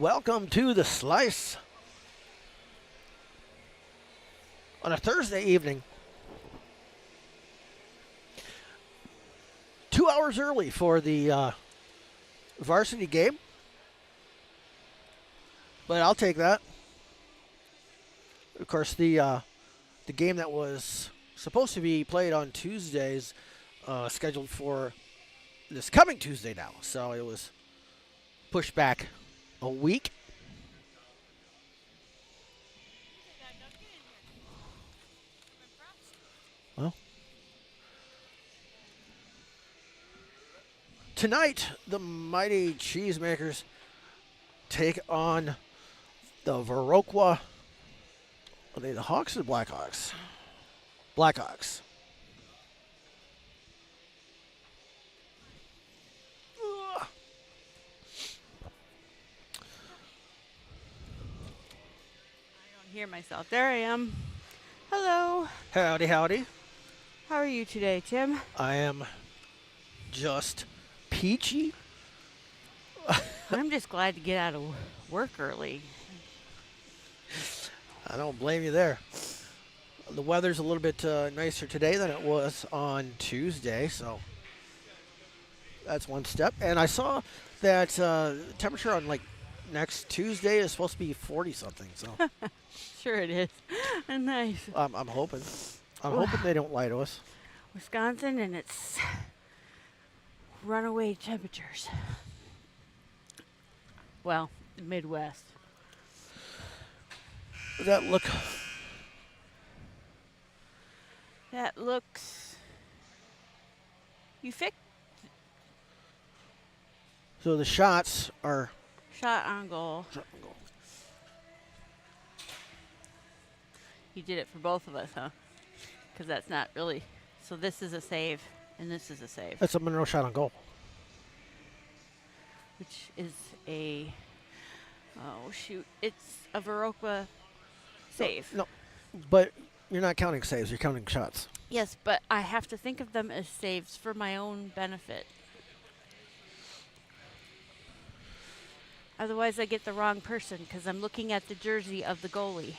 Welcome to the Slice on a Thursday evening. 2 hours early for the varsity game, but I'll take that. Of course, the game that was supposed to be played on Tuesdays, scheduled for this coming Tuesday now, so it was pushed back a week. Well, tonight the mighty Cheesemakers take on the Viroqua. Are they the Hawks or the Blackhawks? Blackhawks. Hear myself. There I am. Hello. Howdy, howdy. How are you today, Tim? I am just peachy. I'm just glad to get out of work early. I don't blame you there. The weather's a little bit nicer today than it was on Tuesday, so that's one step. And I saw that temperature on next Tuesday is supposed to be 40-something. So Sure it is. Nice. I'm hoping. I'm hoping they don't lie to us. Wisconsin, and it's runaway temperatures. Well, the Midwest. Does that look? That looks. You fixed So the shots are. shot on goal. You did it for both of us, huh? Because that's not really. So this is a save, and this is a save, That's a Monroe shot on goal. which is a. Oh shoot! It's a Viroqua save. No, but you're not counting saves. You're counting shots. Yes, but I have to think of them as saves for my own benefit. Otherwise, I get the wrong person because I'm looking at the jersey of the goalie.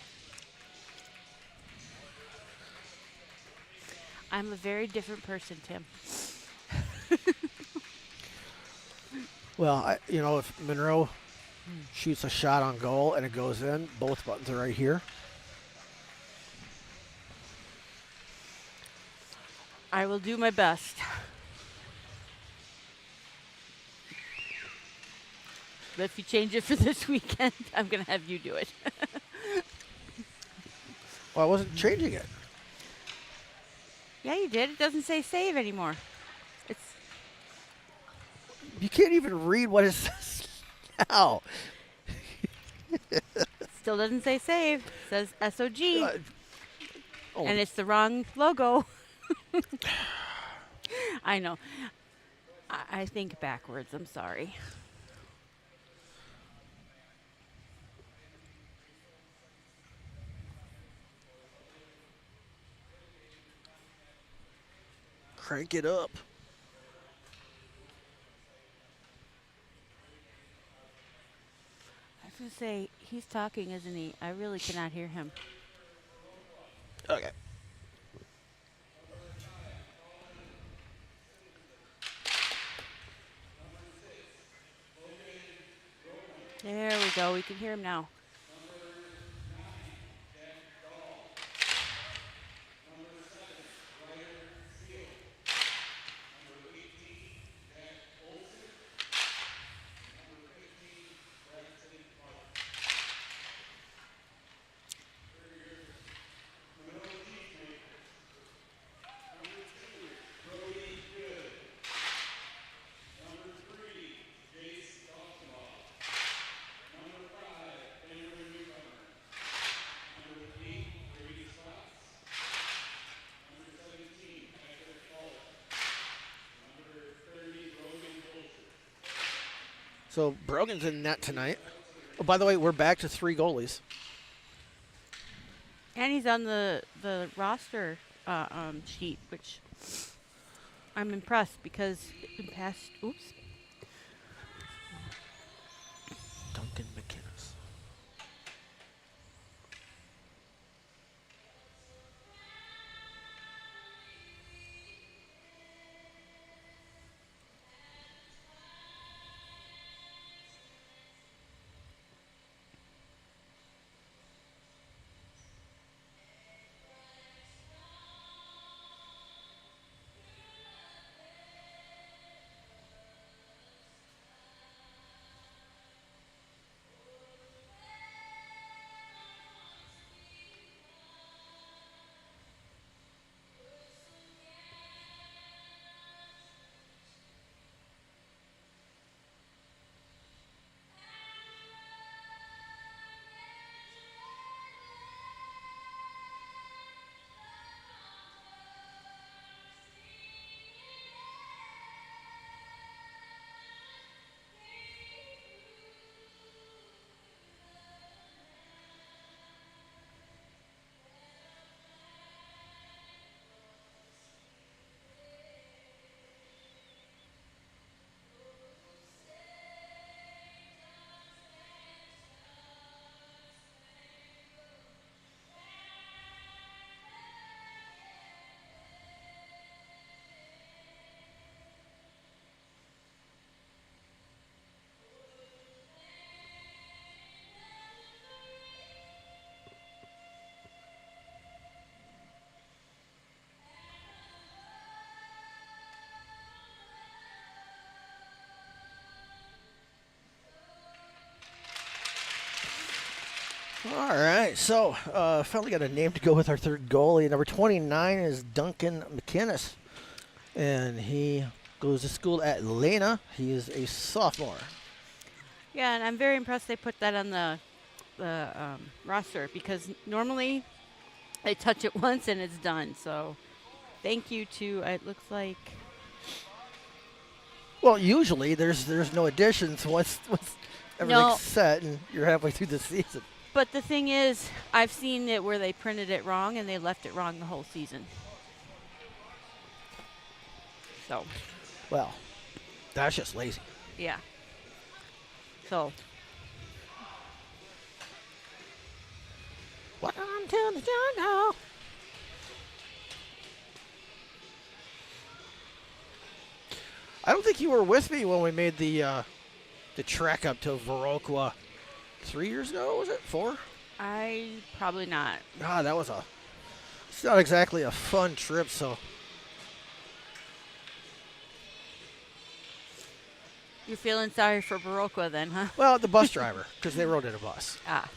I'm a very different person, Tim. Well, if Monroe shoots a shot on goal and it goes in, both buttons are right here. I will do my best. But if you change it for this weekend, I'm going to have you do it. Well, I wasn't changing it. Yeah, you did. It doesn't say save anymore. It's You can't even read what it says now. still doesn't say save. It says SOG. Oh, And it's the wrong logo. I know. I think backwards. I'm sorry. crank it up. I was going to say, he's talking, isn't he? I really cannot hear him. Okay. There we go. We can hear him now. So Brogan's in net tonight. Oh, by the way, we're back to 3 goalies. And he's on the roster sheet, which I'm impressed because in past, oops, Duncan McKay. All right, so finally got a name to go with our third goalie. Number 29 is Duncan McInnes, and he goes to school at Lena. He is a sophomore. Yeah, and I'm very impressed they put that on the roster because normally they touch it once and it's done. So thank you to it looks like Well, usually there's no additions once everything's no, set and you're halfway through the season. but the thing is, I've seen it where they printed it wrong and they left it wrong the whole season. So Well, that's just lazy. yeah. So Welcome to the jungle. I don't think you were with me when we made the trek up to Viroqua 3 years ago. Was it 4? I probably not. God, it's not exactly a fun trip. So You're feeling sorry for Viroqua then, huh? well, the bus driver because they rode in a bus. Ah.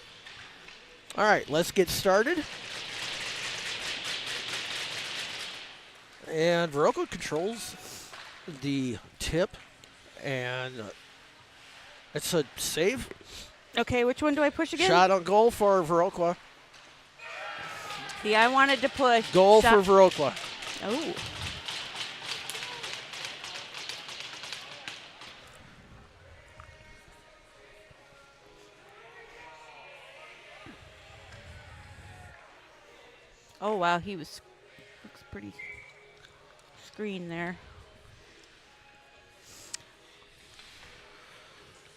All right, let's get started. And Viroqua controls the tip, and it's a save. Okay, which one do I push again? Shot on goal for Viroqua. See, I wanted to push. Goal shot. for Viroqua. Oh. Oh wow, looks pretty screen there.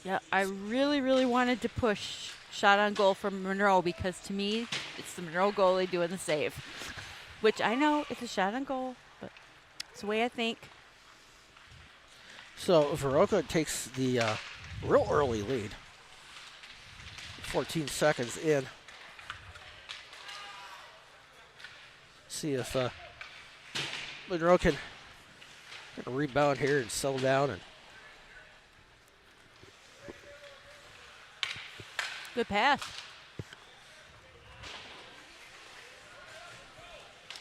Yeah, I really, really wanted to push shot on goal from Monroe because to me, it's the Monroe goalie doing the save. Which I know it's a shot on goal, but it's the way I think. So Viroqua takes the real early lead. 14 seconds in. See if Monroe can rebound here and settle down. And Good pass.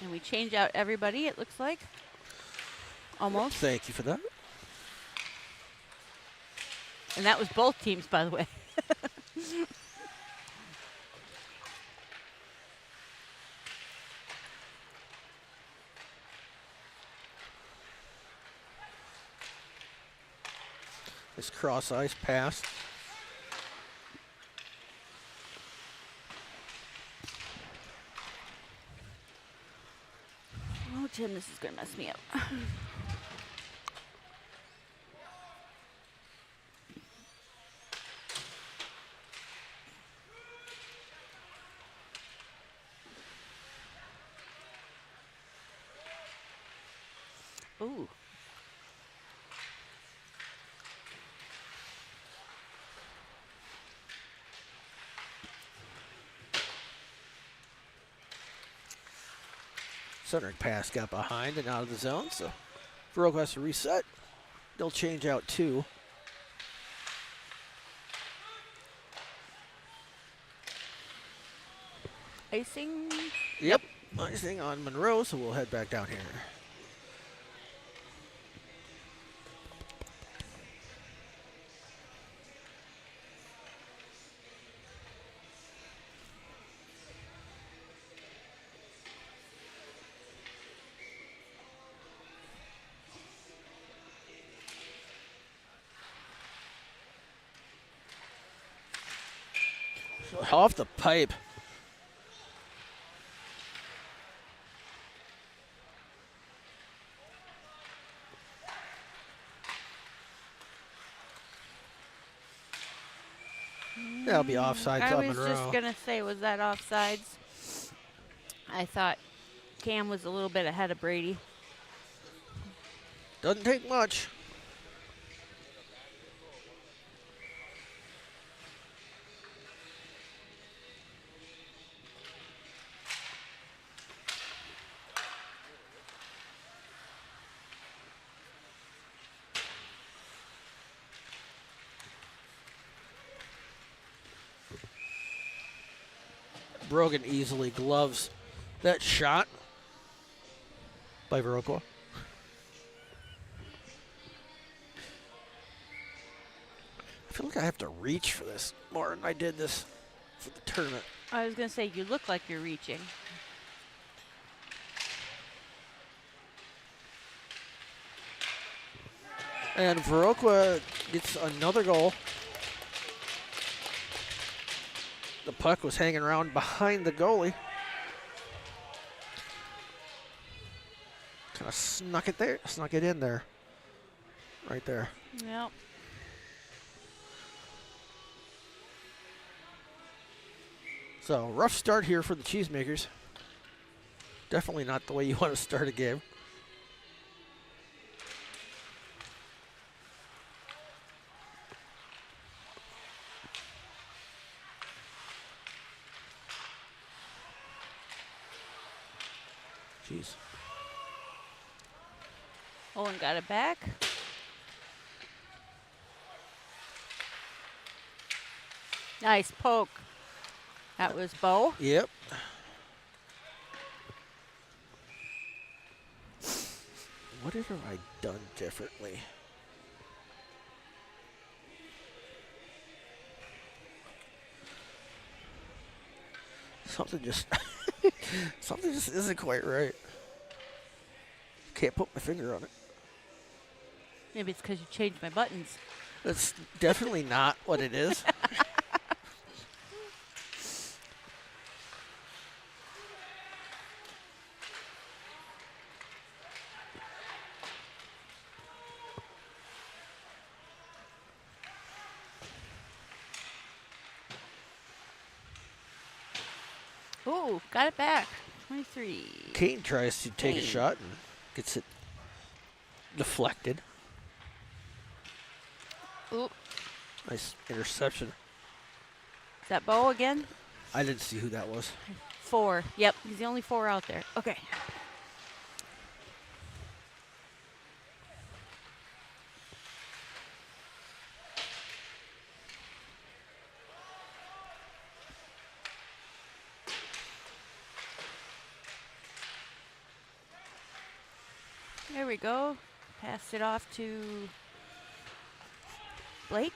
And we change out everybody, it looks like. Almost. thank you for that. And that was both teams, by the way. This cross ice pass. Oh, Jim, this is going to mess me up. Ooh. Centering pass got behind and out of the zone, so Viroqua has to reset. They'll change out 2. Icing. Yep. Icing on Monroe, so we'll head back down here. Off the pipe. That'll be offsides I on was Monroe. just going to say, was that offsides? I thought Cam was a little bit ahead of Brady. Doesn't take much. Brogan easily gloves that shot by Viroqua. I feel like I have to reach for this more than I did this for the tournament. I was going to say, you look like you're reaching. And Viroqua gets another goal. The puck was hanging around behind the goalie. Kind of snuck it in there. Right there. Yep. So, rough start here for the Cheesemakers. Definitely not the way you want to start a game. Jeez. Owen got it back. Nice poke. That was Bo. Yep. What have I done differently? Something just something just isn't quite right. Can't put my finger on it. Maybe it's because you changed my buttons. That's definitely not what it is. Ooh, got it back. 23. Kane tries to take a Kane. shot and gets it deflected. Ooh, Nice interception. is that Bo again? I didn't see who that was. 4. Yep, he's the only 4 out there. Okay. There we go. Pass it off to Blake.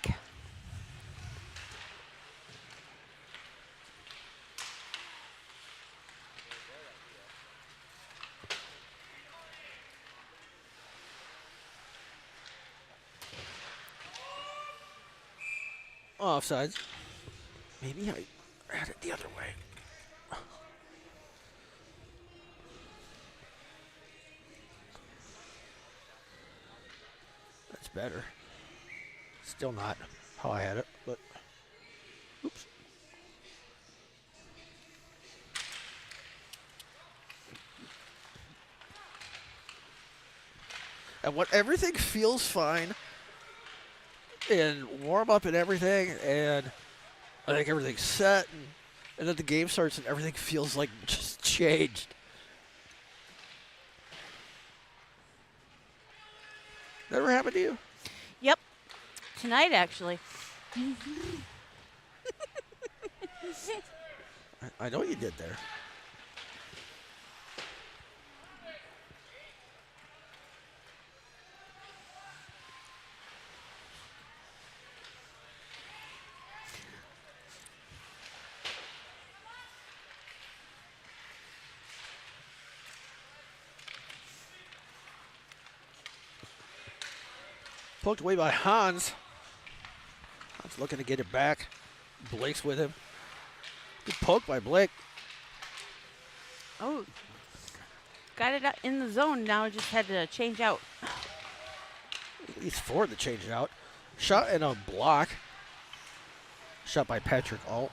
Offsides. Maybe I had it the other way. That's better. Still not how I had it, but oops. And when everything feels fine and warm up and everything, and I think everything's set, and then the game starts and everything feels like just changed. That ever happened to you? Yep. Tonight, actually. I know you did there. Poked away by Hans. Hans looking to get it back. Blake's with him. Good poke by Blake. Oh. Got it in the zone. Now just had to change out. At least 4 that changed out. Shot and a block. Shot by Patrick Alt.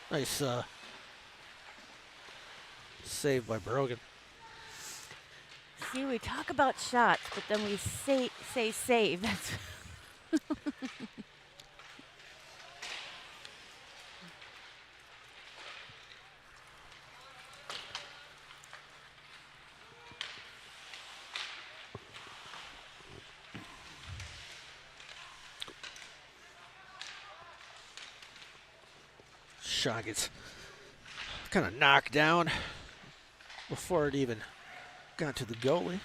Nice save by Brogan. See, we talk about shots, but then we say save. That's shot gets kind of knocked down before it even got to the goalie.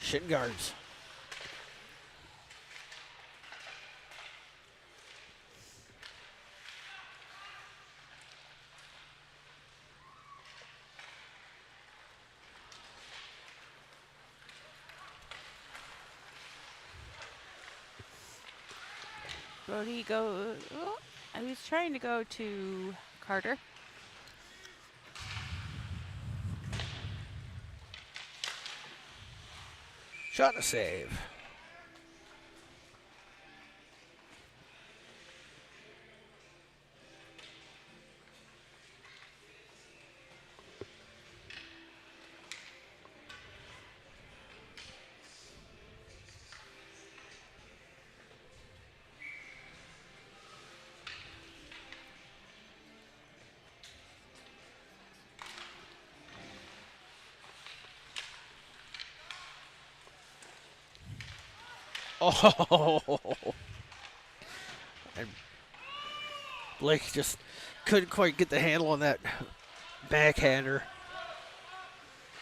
Shin guards. Brody go. Oh, I was trying to go to Carter. Shot and a save. Oh, and Blake just couldn't quite get the handle on that backhander.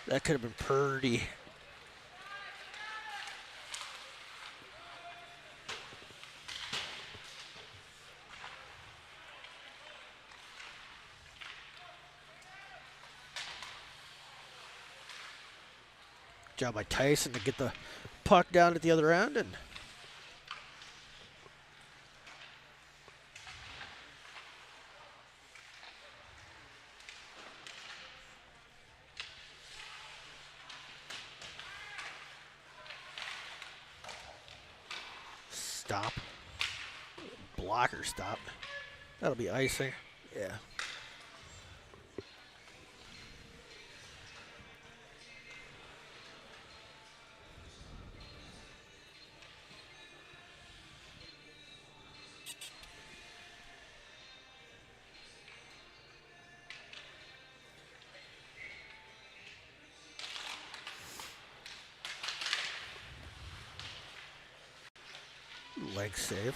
That could have been pretty. Job by Tyson to get the puck down at the other end and stop. Blocker stop. That'll be icing. Yeah. Leg save.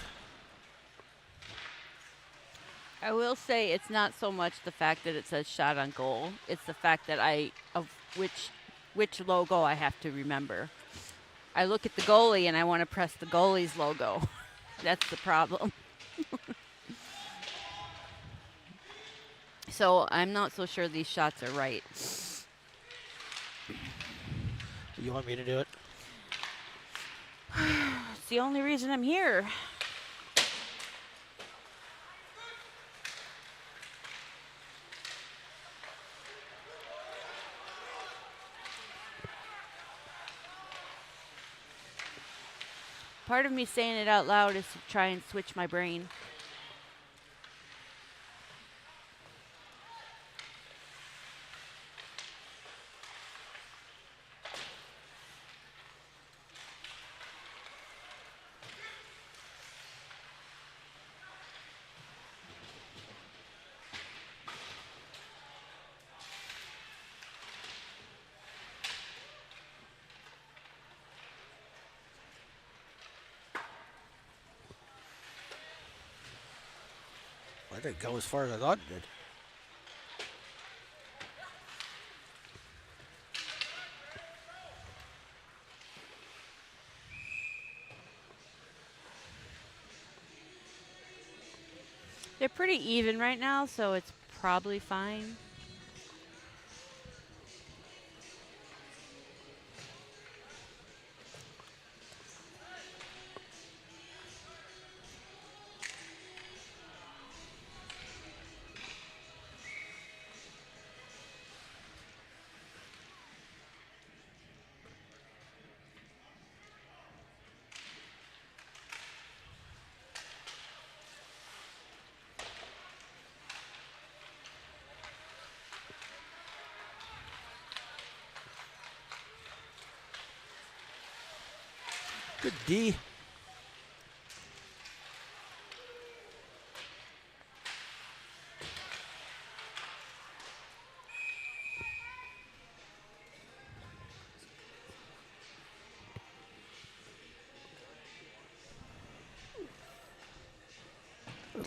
I will say it's not so much the fact that it says shot on goal. It's the fact that of which logo I have to remember. I look at the goalie and I want to press the goalie's logo. That's the problem. So I'm not so sure these shots are right. You want me to do it? It's the only reason I'm here. Part of me saying it out loud is to try and switch my brain. I didn't go as far as I thought it did. They're pretty even right now, so it's probably fine. Good D.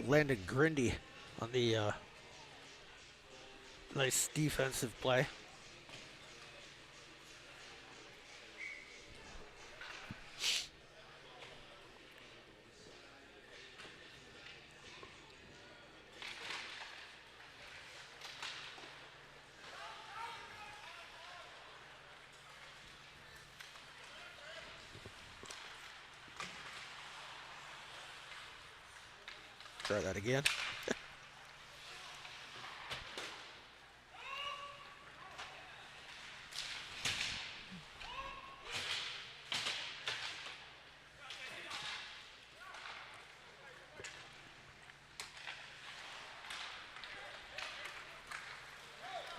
Landed Grindy on the nice defensive play. Try that again.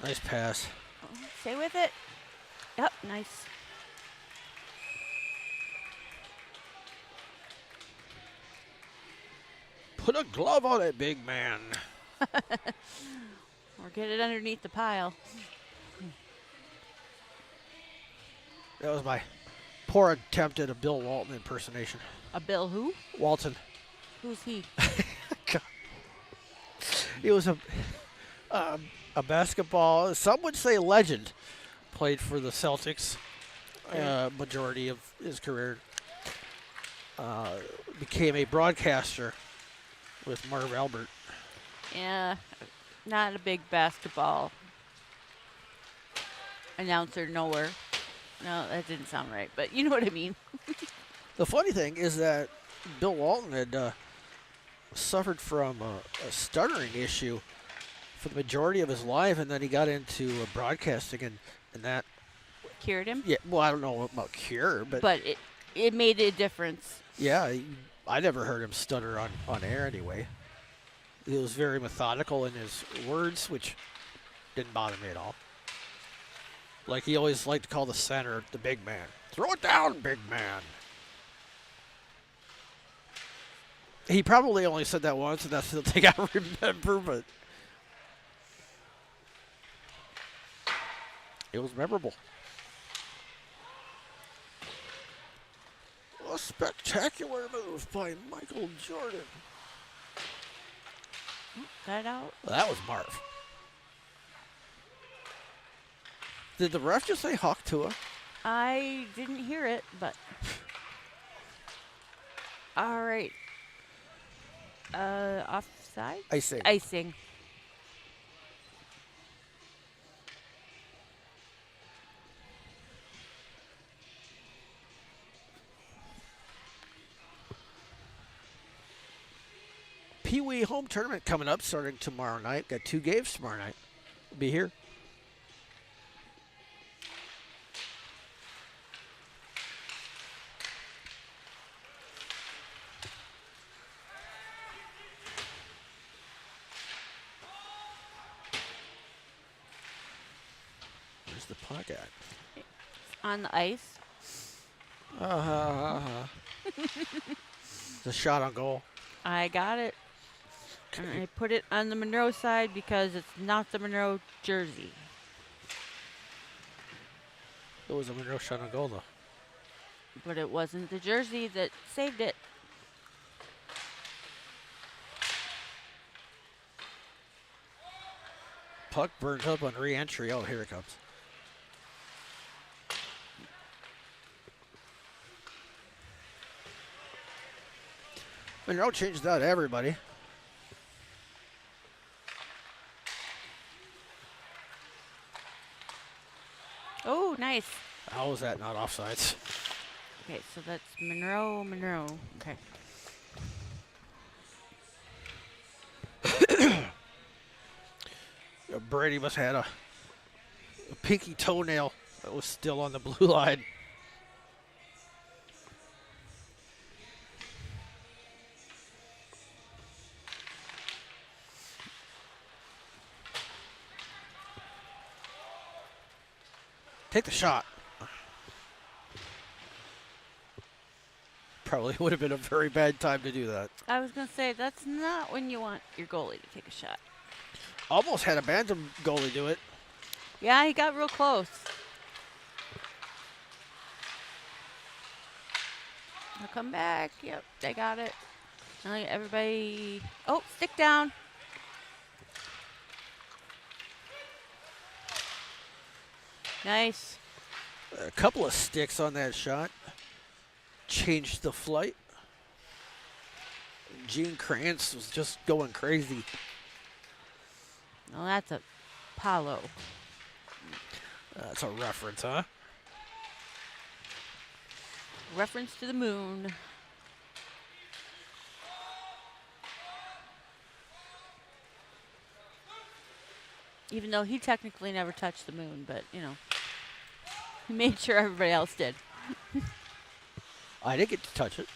Nice pass. Stay with it. Yep, nice. Put a glove on it, big man. Or get it underneath the pile. That was my poor attempt at a Bill Walton impersonation. A Bill who? Walton. Who's he? He was a basketball, some would say legend. Played for the Celtics majority of his career. Became a broadcaster with Marv Albert. Yeah, not a big basketball announcer nowhere. No, that didn't sound right, but you know what I mean. The funny thing is that Bill Walton had suffered from a stuttering issue for the majority of his life, and then he got into broadcasting, and that. Cured him? Yeah, well, I don't know about cure, but it made a difference. yeah, I never heard him stutter on air anyway. He was very methodical in his words, which didn't bother me at all. Like he always liked to call the center the big man. Throw it down, big man. He probably only said that once, and that's the thing I remember, but it was memorable. A spectacular move by Michael Jordan. That out? That was Marv. Did the ref just say Hawk Tua? I didn't hear it, but. All right. Offside? Icing. Icing. Pee Wee home tournament coming up starting tomorrow night. Got 2 games tomorrow night. We'll be here. Where's the puck at? On the ice. The shot on goal. I got it. And I put it on the Monroe side because it's not the Monroe jersey. It was a Monroe shot on goal, though. But it wasn't the jersey that saved it. Puck burns up on re-entry. Oh, here it comes. Monroe changed out everybody. Oh, nice. How was that not offsides? Okay, so that's Monroe. Okay. Brady must have had a pinky toenail that was still on the blue line. Take the shot. Probably would have been a very bad time to do that. I was going to say, that's not when you want your goalie to take a shot. Almost had a Bantam goalie do it. Yeah, he got real close. They'll come back. Yep, they got it. Everybody. Oh, stick down. Nice. A couple of sticks on that shot. Changed the flight. Gene Kranz was just going crazy. Oh, that's a Palo. That's a reference, huh? Reference to the moon. Even though he technically never touched the moon, but, you know, he made sure everybody else did. I didn't get to touch it.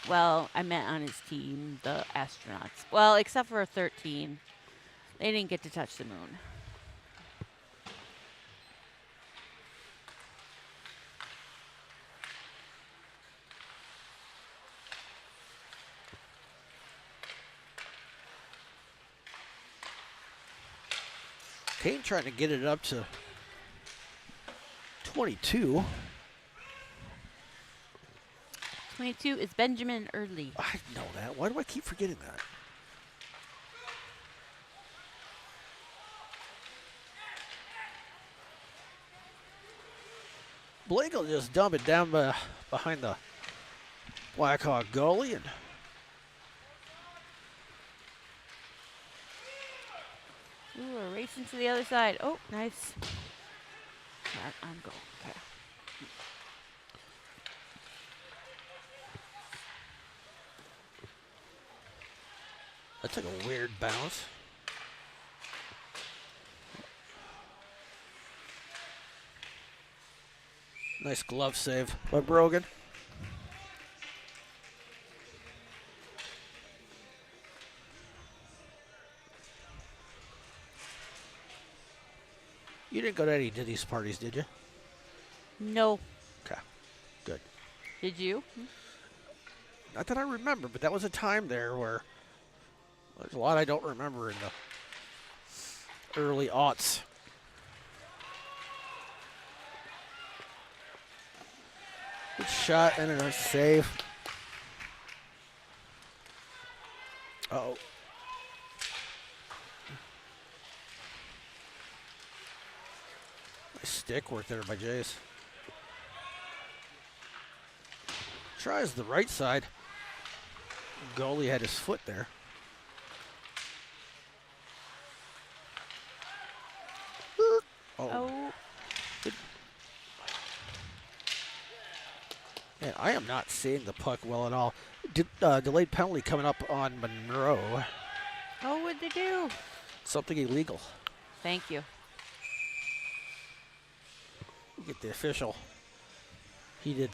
Well, I meant on his team, the astronauts. Well, except for 13. They didn't get to touch the moon. Kane trying to get it up to 22. 22 is Benjamin Early. I know that. Why do I keep forgetting that? Blake will just dump it down behind the Blackhawk goalie. And Ooh, we're racing to the other side. Oh, nice. I'm goal. Okay. that took a weird bounce. Nice glove save by Brogan. You didn't go to any Diddy's parties, did you? No. Okay, good. Did you? Not that I remember, but that was a time there where there's a lot I don't remember in the early aughts. Good shot and a nice save. Uh-oh. Nice stick work there by Jace. Tries the right side. Goalie had his foot there. Oh. Man, I am not seeing the puck well at all. Delayed penalty coming up on Monroe. Oh, what'd they do? Something illegal. Thank you. Get the official. He did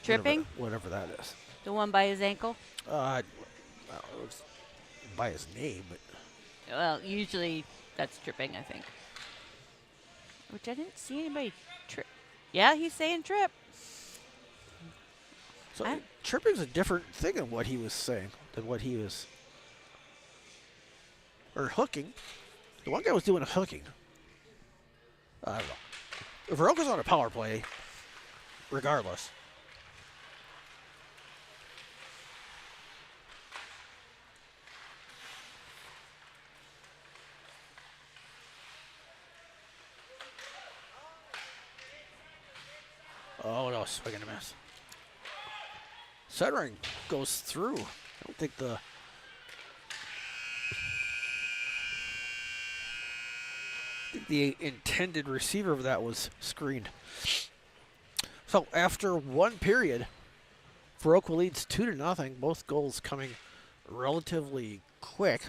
Tripping? whatever that is. The one by his ankle? Well, it was by his name, but Well, usually that's tripping, I think. Which I didn't see anybody trip. Yeah, he's saying trip. so tripping's a different thing than what he was saying, than what he was, or hooking. The one guy was doing a hooking. I don't know. If Viroqua's on a power play, regardless. Oh no, swing and a miss. Centering goes through. I don't think the intended receiver of that was screened. So after one period, Viroqua leads 2-0. Both goals coming relatively quick.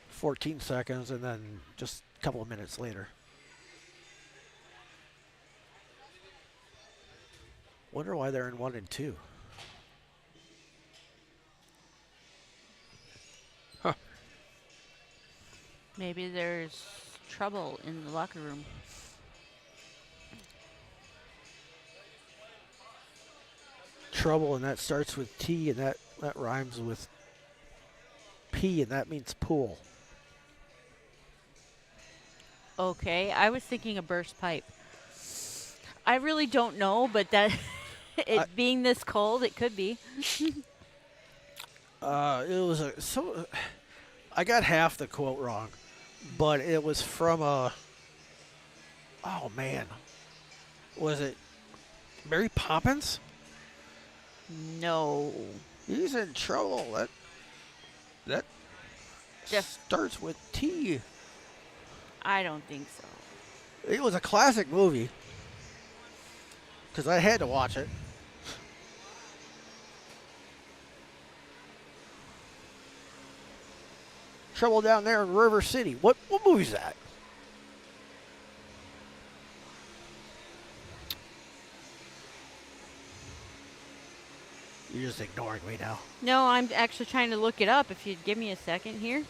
14 seconds and then just a couple of minutes later. Wonder why they're in 1 and 2. Huh. Maybe there's trouble in the locker room. trouble, and that starts with T, and that rhymes with P, and that means pool. Okay, I was thinking a burst pipe. I really don't know, but that it I- being this cold, it could be. It was I got half the quote wrong, but it was from a. Oh man, was it Mary Poppins? No. He's in trouble. That Just, starts with T. I don't think so. It was a classic movie because I had to watch it. Trouble Down There in River City. What movie's that? You're just ignoring me now. No, I'm actually trying to look it up. If you'd give me a second here.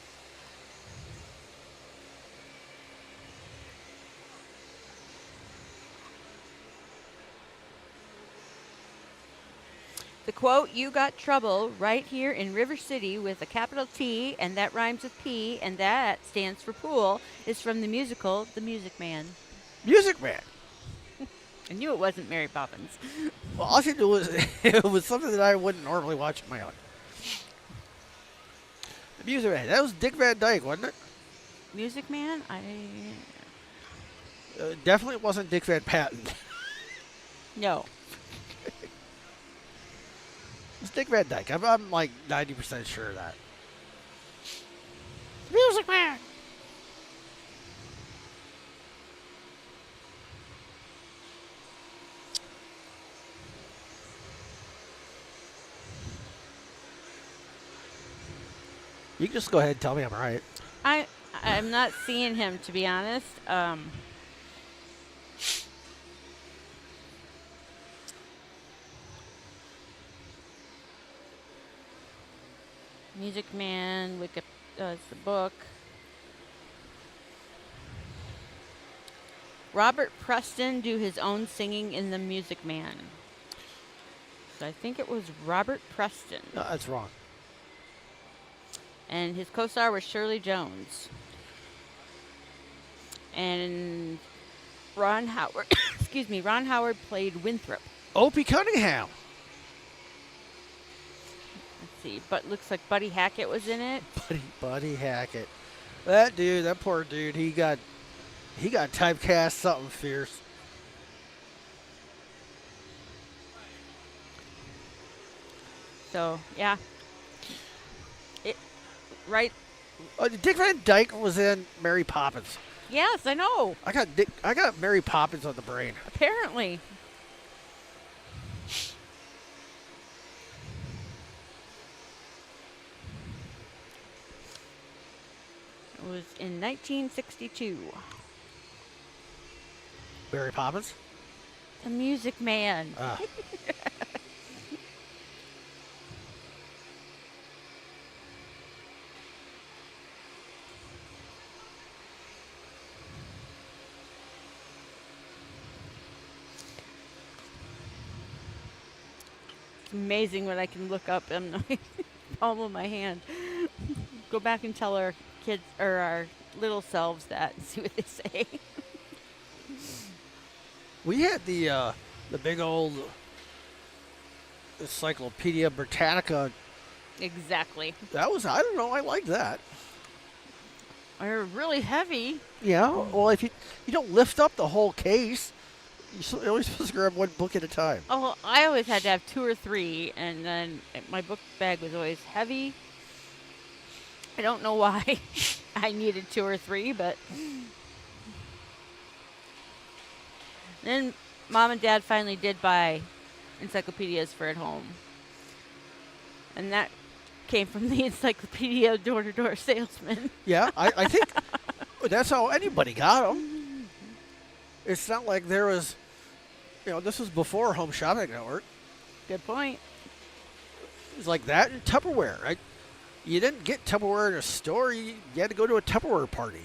The quote, "You got trouble right here in River City with a capital T, and that rhymes with P, and that stands for pool," is from the musical The Music Man. Music Man. I knew it wasn't Mary Poppins. Well, all she knew was it was something that I wouldn't normally watch on my own. The Music Man. That was Dick Van Dyke, wasn't it? Music Man? Definitely wasn't Dick Van Patten. No. It's Dick Van Dyke. I'm like 90% sure of that. Music Man. You can just go ahead and tell me I'm right. I'm not seeing him, to be honest. Music Man, it's the book. Robert Preston do his own singing in The Music Man. So I think it was Robert Preston. No, that's wrong. And his co-star was Shirley Jones. And Ron Howard, excuse me, Ron Howard played Winthrop. Opie Cunningham. Let's see, but looks like Buddy Hackett was in it. Buddy Hackett. That poor dude, he got typecast something fierce. So, yeah. Right. Dick Van Dyke was in Mary Poppins. Yes, I know. I got Mary Poppins on the brain. Apparently. It was in 1962. Mary Poppins? The Music Man. Ah. It's amazing what I can look up in the palm of my hand. Go back and tell our kids or our little selves that and see what they say. We had the big old Encyclopedia Britannica. Exactly. That was, I don't know, I liked that. They're really heavy. Yeah, well, if you don't lift up the whole case, you're only supposed to grab one book at a time. Oh, I always had to have 2 or 3, and then my book bag was always heavy. I don't know why I needed 2 or 3, but then Mom and Dad finally did buy encyclopedias for at home. And that came from the Encyclopedia door-to-door salesman. Yeah, I think that's how anybody got them. It's not like there was, this was before Home Shopping Network. Good point. It was like that and Tupperware, right? You didn't get Tupperware in a store. You had to go to a Tupperware party.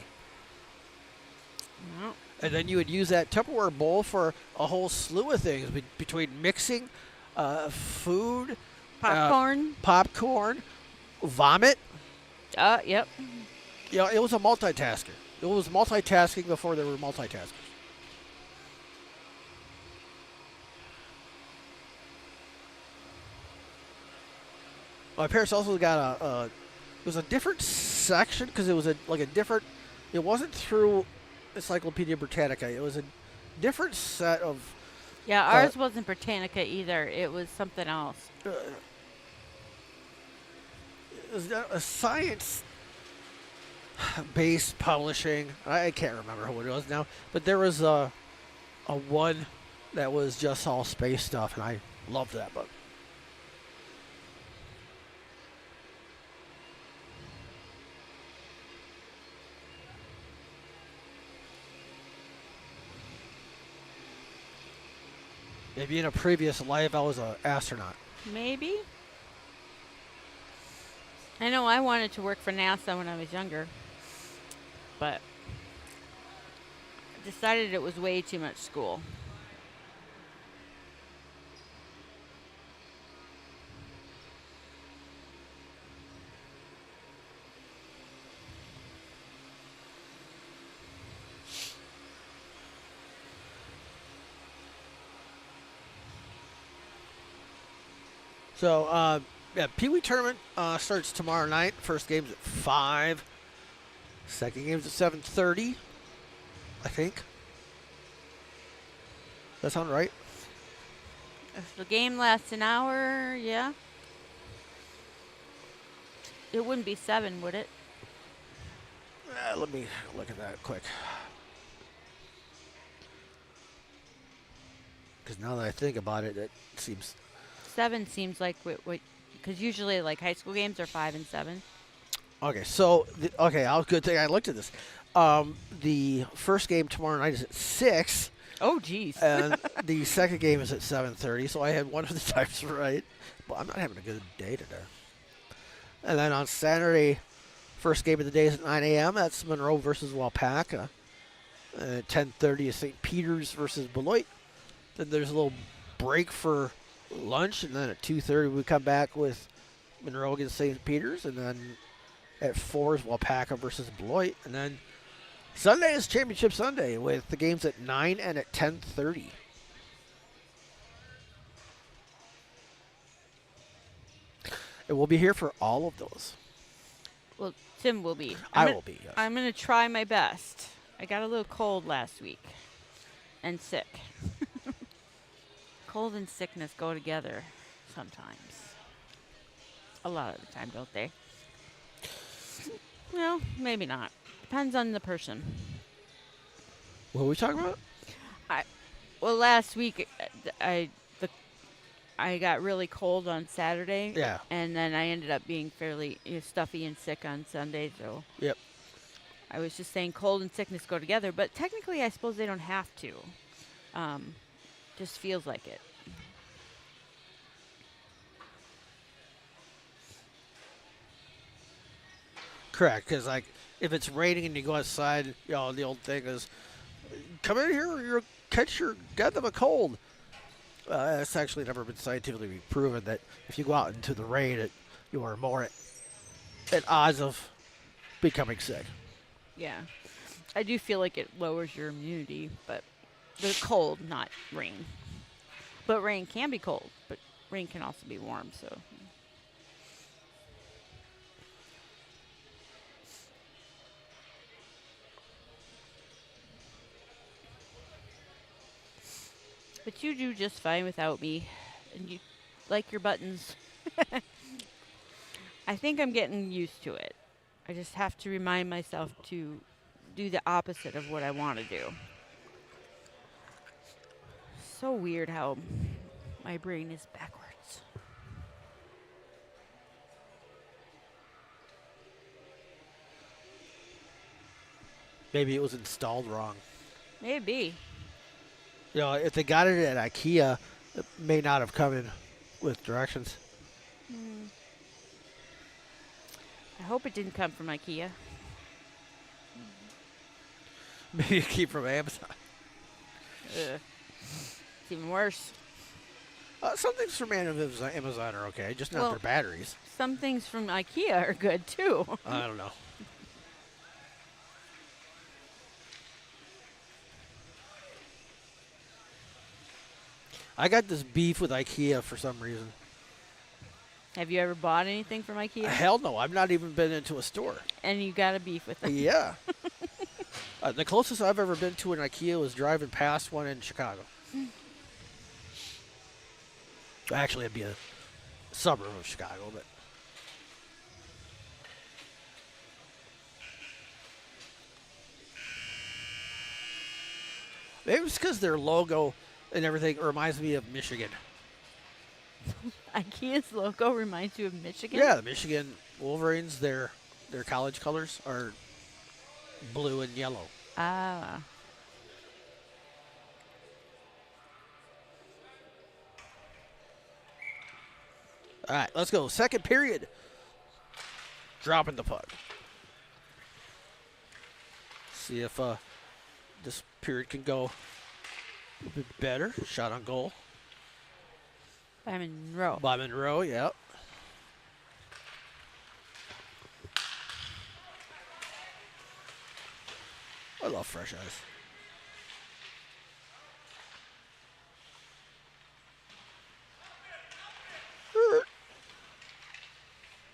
No. And then you would use that Tupperware bowl for a whole slew of things, between mixing Food, Popcorn. popcorn, vomit. Yep. Yeah, it was a multitasker. It was multitasking before there were multitaskers. My parents also got it was a different section because it was a different. It wasn't through Encyclopedia Britannica. It was a different set of. Yeah, ours wasn't Britannica either. It was something else. It was a science-based publishing. I can't remember what it was now, but there was a one that was just all space stuff, and I loved that book. Maybe in a previous life I was an astronaut. Maybe. I know I wanted to work for NASA when I was younger, but decided it was way too much school. So, yeah, Pee Wee tournament starts tomorrow night. First game's at 5. Second game's at 7:30, I think. That sound right? If the game lasts an hour, yeah. It wouldn't be 7, would it? Let me look at that quick. Because now that I think about it, it seems 7 seems like because usually like high school games are 5 and 7. okay. So, good thing I looked at this. The first game tomorrow night is at 6. Oh, geez. And the second game is at 7:30. So I had one of the times right. But I'm not having a good day today. And then on Saturday, first game of the day is at 9 a.m. That's Monroe versus Wapaka. At 10:30 is St. Peter's versus Beloit. Then there's a little break for lunch, and then at 2:30 we come back with Monroe against St. Peter's, and then at 4 is Wapaka versus Beloit, and then Sunday is Championship Sunday with the games at 9 and at 10:30. And we'll be here for all of those. Well, Tim will be. I will be, yes. I'm going to try my best. I got a little cold last week and sick. Cold and sickness go together sometimes. A lot of the time, don't they? Well, maybe not. Depends on the person. What are we talking about? Well, last week I got really cold on Saturday. Yeah. And then I ended up being fairly stuffy and sick on Sunday. So Yep. I was just saying cold and sickness go together, but technically I suppose they don't have to. Just feels like it. Correct, because like if it's raining and you go outside, the old thing is, come in here or you'll catch your death of a cold. It's actually never been scientifically proven that if you go out into the rain, you are more at odds of becoming sick. Yeah. I do feel like it lowers your immunity, but the cold, not rain. But rain can be cold, but rain can also be warm, so. But you do just fine without me, and you like your buttons. I think I'm getting used to it. I just have to remind myself to do the opposite of what I want to do. So weird how my brain is backwards. Maybe it was installed wrong. Maybe. If they got it at IKEA, it may not have come in with directions. I hope it didn't come from IKEA. Maybe it came from Amazon. Ugh. It's even worse. Some things from Amazon are okay, just not Well, their batteries. some things from IKEA are good too. I don't know. I got this beef with IKEA for some reason. Have you ever bought anything from IKEA? Hell no, I've not even been into a store. And you got a beef with them? Yeah. The closest I've ever been to an IKEA was driving past one in Chicago. Actually, it'd be a suburb of Chicago, but. Maybe it's because their logo and everything reminds me of Michigan. IKEA's logo reminds you of Michigan? Yeah, the Michigan Wolverines, their college colors are blue and yellow. Ah. All right, let's go. Second period. Dropping the puck. See if this period can go a bit better. Shot on goal. By Monroe. By Monroe, yep. I love fresh ice.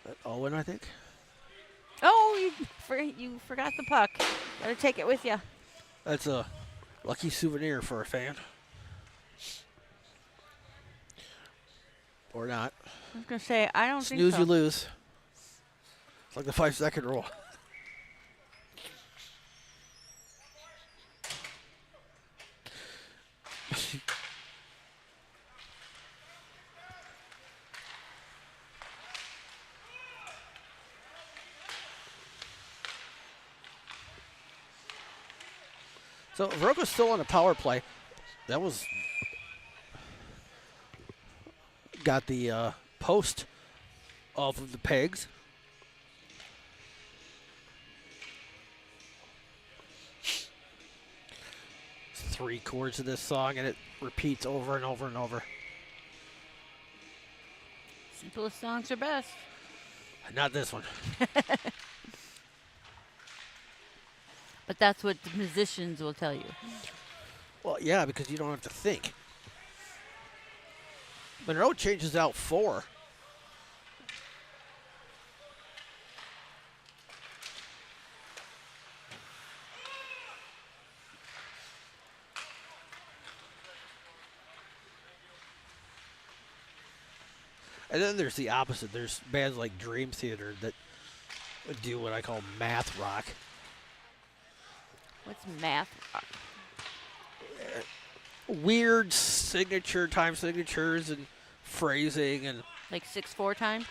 That Owen, I think. Oh, you forgot the puck. Better take it with you. That's a lucky souvenir for a fan. Or not. I was going to say, I don't think Snooze, so. you lose. It's like the 5-second rule. So Viroqua's still on a power play. That was got the post off of the pegs. Three chords of this song, and it repeats over and over and over. Simplest songs are best. Not this one. But that's what the musicians will tell you. Well, yeah, because you don't have to think. Monroe changes out 4. And then there's the opposite. There's bands like Dream Theater that do what I call math rock. What's math rock? Weird time signatures and phrasing and Like 6/4 time?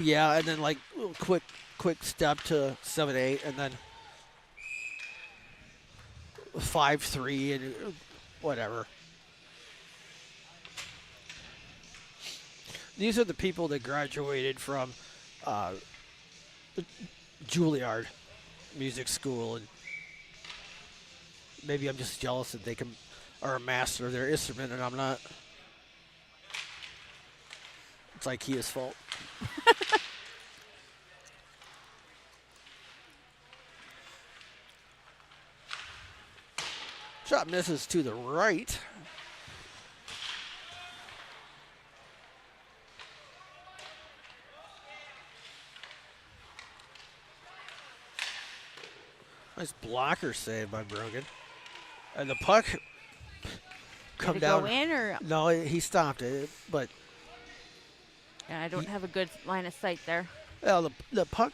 yeah, and then like quick step to 7/8 and then 5/3 and whatever. These are the people that graduated from Juilliard Music School, and maybe I'm just jealous that they are a master of their instrument and I'm not. It's IKEA's fault. Shot misses to the right. Nice blocker save by Brogan. And the puck come Did it down. go in or? No, he stopped it, but Yeah, I don't have a good line of sight there. well, the puck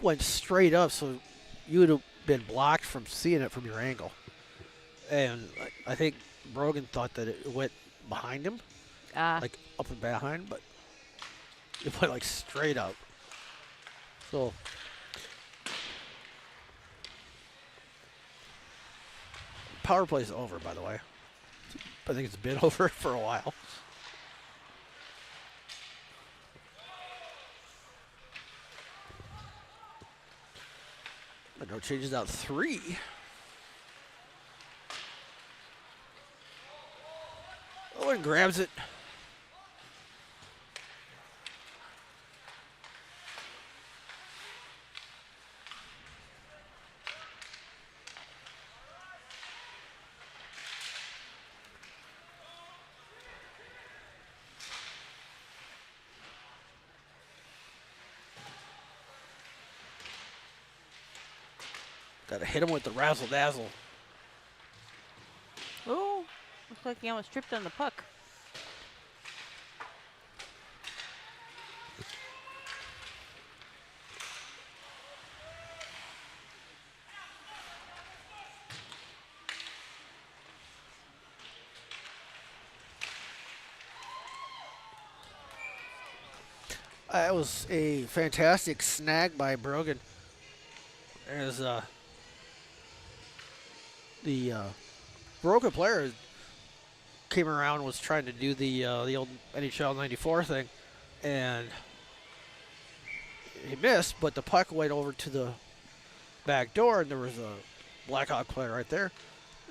went straight up, so you would have been blocked from seeing it from your angle. And I think Brogan thought that it went behind him, like up and behind, but it went like straight up. So power play's over, by the way. I think it's been over for a while. Monroe changes out 3. Owen grabs it. Got to hit him with the razzle dazzle. Oh, looks like he almost tripped on the puck. That was a fantastic snag by Brogan. As the Viroqua player came around and was trying to do the old NHL '94 thing, and he missed, but the puck went over to the back door, and there was a Blackhawk player right there,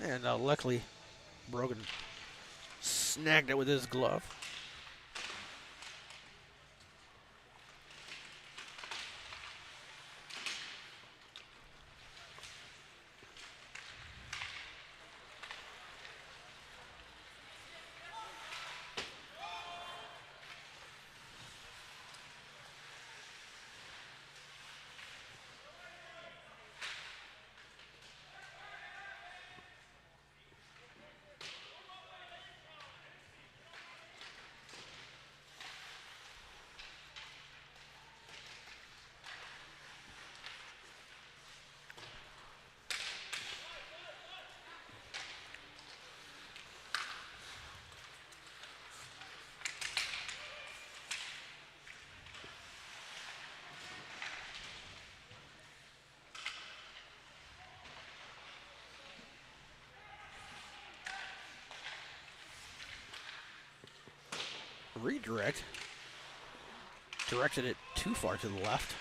and luckily Brogan snagged it with his glove. Redirect. Directed it too far to the left.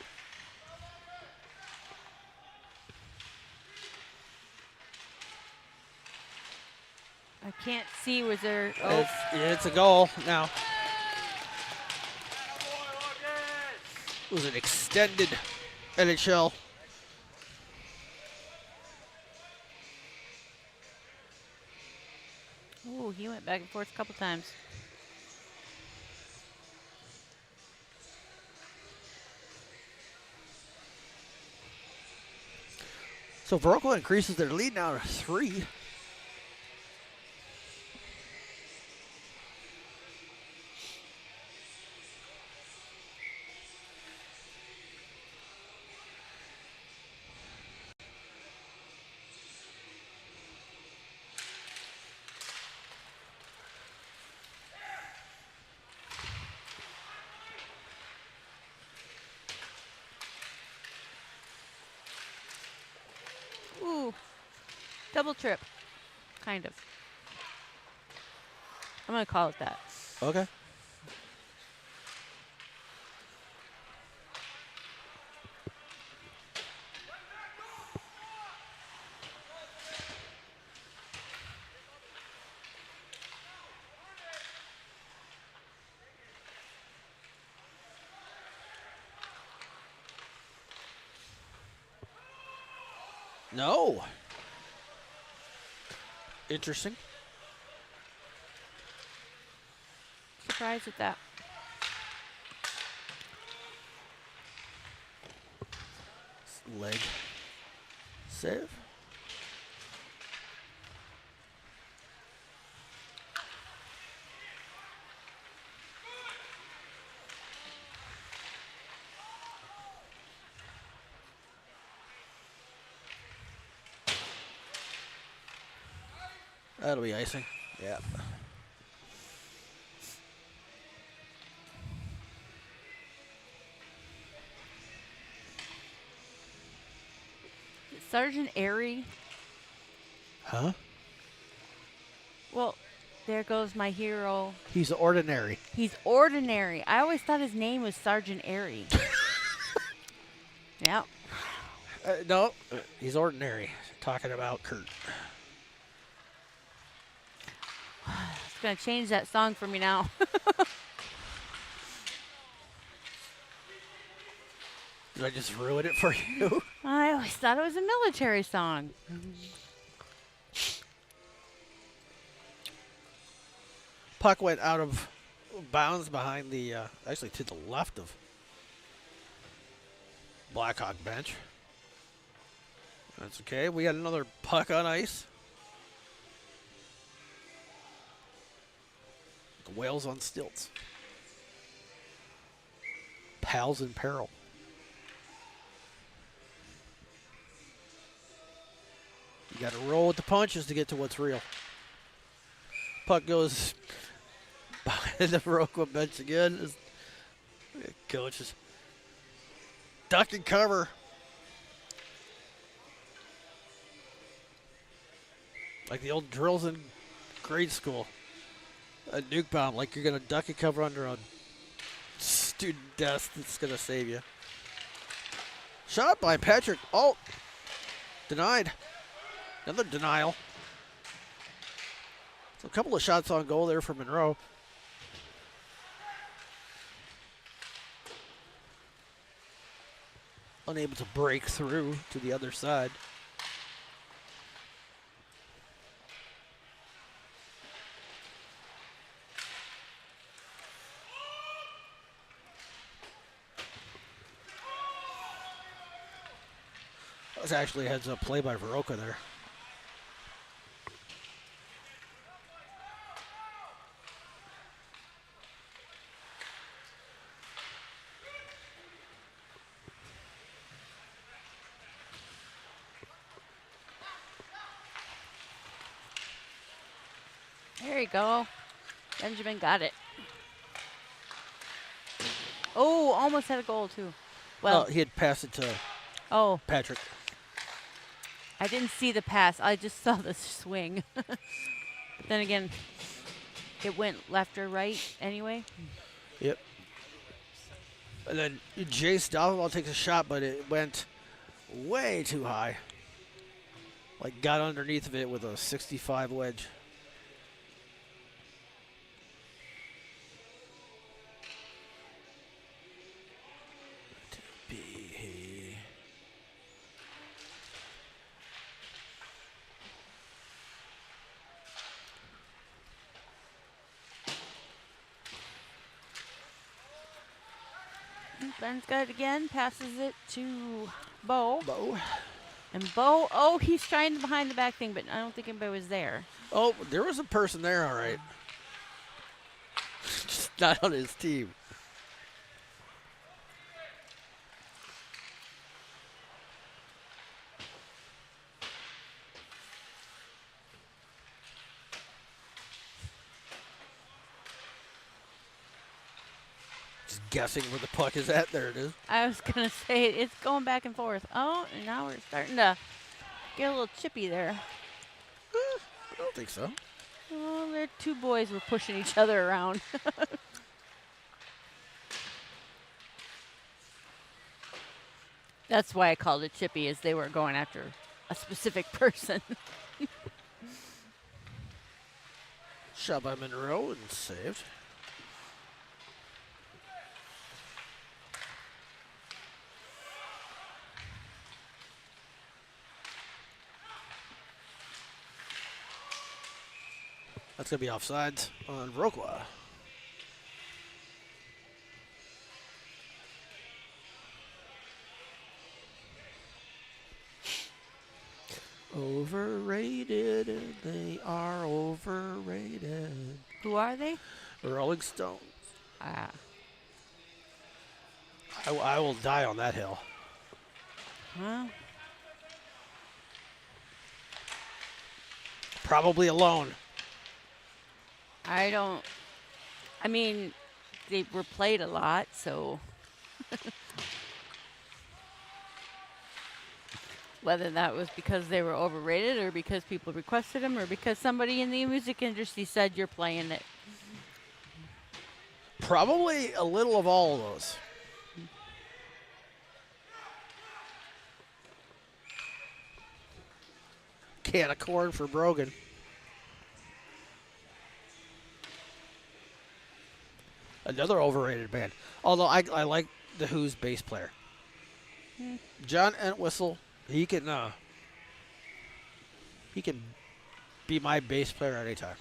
I can't see. Was there? Oh, It's a goal now. It was an extended NHL. oh, he went back and forth a couple times. So Viroqua increases their lead now to 3. Ooh, double trip, kind of. I'm gonna call it that. Okay. No. Interesting. Surprised at that. Leg save. That'll be icing. Yeah. Sergeant Airy. Huh? Well, there goes my hero. He's ordinary. He's ordinary. I always thought his name was Sergeant Airy. Yeah. No, he's ordinary. Talking about Kurt. It's gonna change that song for me now. Did I just ruin it for you? I always thought it was a military song. Puck went out of bounds behind the, actually to the left of Blackhawk bench. That's okay. We got another puck on ice. The Whales on stilts. Pals in peril. You got to roll with the punches to get to what's real. Puck goes behind the Viroqua bench again. Coaches duck and cover. Like the old drills in grade school. A nuke bomb, like you're going to duck and cover under a student desk that's going to save you. Shot by Patrick. Oh, denied. Another denial. So a couple of shots on goal there for Monroe. Unable to break through to the other side. That was actually a heads-up play by Viroqua there. There you go. Benjamin got it. Oh, almost had a goal, too. Well, He had passed it to oh, Patrick. I didn't see the pass. I just saw the swing. But then again, it went left or right anyway. Yep. And then Jace Donovan takes a shot, but it went way too high. Like got underneath of it with a 65 wedge. Ben's got it again. Passes it to Bo. Bo. And Bo, oh, he's trying the behind the back thing, but I don't think anybody was there. Oh, there was a person there, all right. Just not on his team. Just guessing where the puck is at. There it is. I was going to say, it's going back and forth. Oh, and now we're starting to get a little chippy there. I don't think so. Oh, their two boys were pushing each other around. That's why I called it chippy, is they were going after a specific person. Shot by Monroe and saved. That's going to be offsides on Viroqua. Overrated. They are overrated. Who are they? Rolling Stones. Ah. I will die on that hill. Well, Probably alone. I mean, they were played a lot, so. Whether that was because they were overrated or because people requested them or because somebody in the music industry said you're playing it. Probably a little of all of those. Can of corn for Brogan. Another overrated band. Although I like the Who's bass player. John Entwistle, he can be my bass player at any time.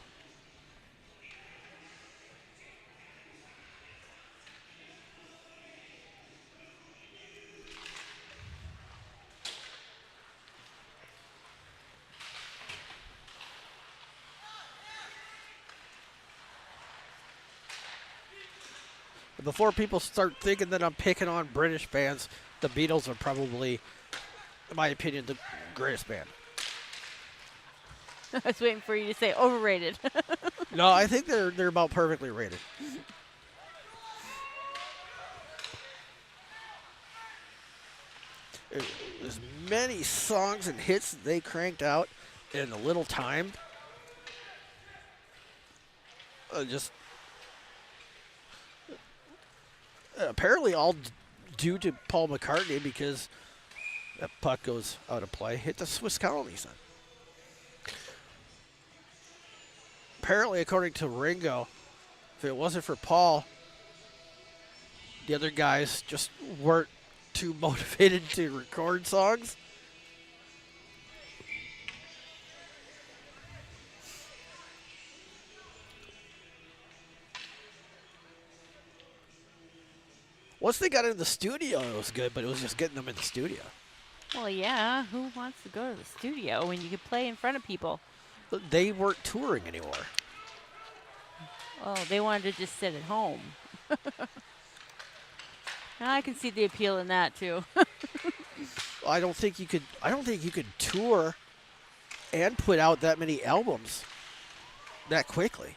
before people start thinking that I'm picking on British bands, the Beatles are probably, in my opinion, the greatest band. I was waiting for you to say overrated. No, I think they're about perfectly rated. As many songs and hits that they cranked out in a little time, just apparently all due to Paul McCartney because that puck goes out of play. Hit the Swiss colony, son. Apparently, according to Ringo, if it wasn't for Paul, the other guys just weren't too motivated to record songs. Once they got in the studio, it was good, but it was just getting them in the studio. Well, yeah. Who wants to go to the studio when you can play in front of people? They weren't touring anymore. Oh, they wanted to just sit at home. Now I can see the appeal in that too. I don't think you could. I don't think you could tour and put out that many albums that quickly.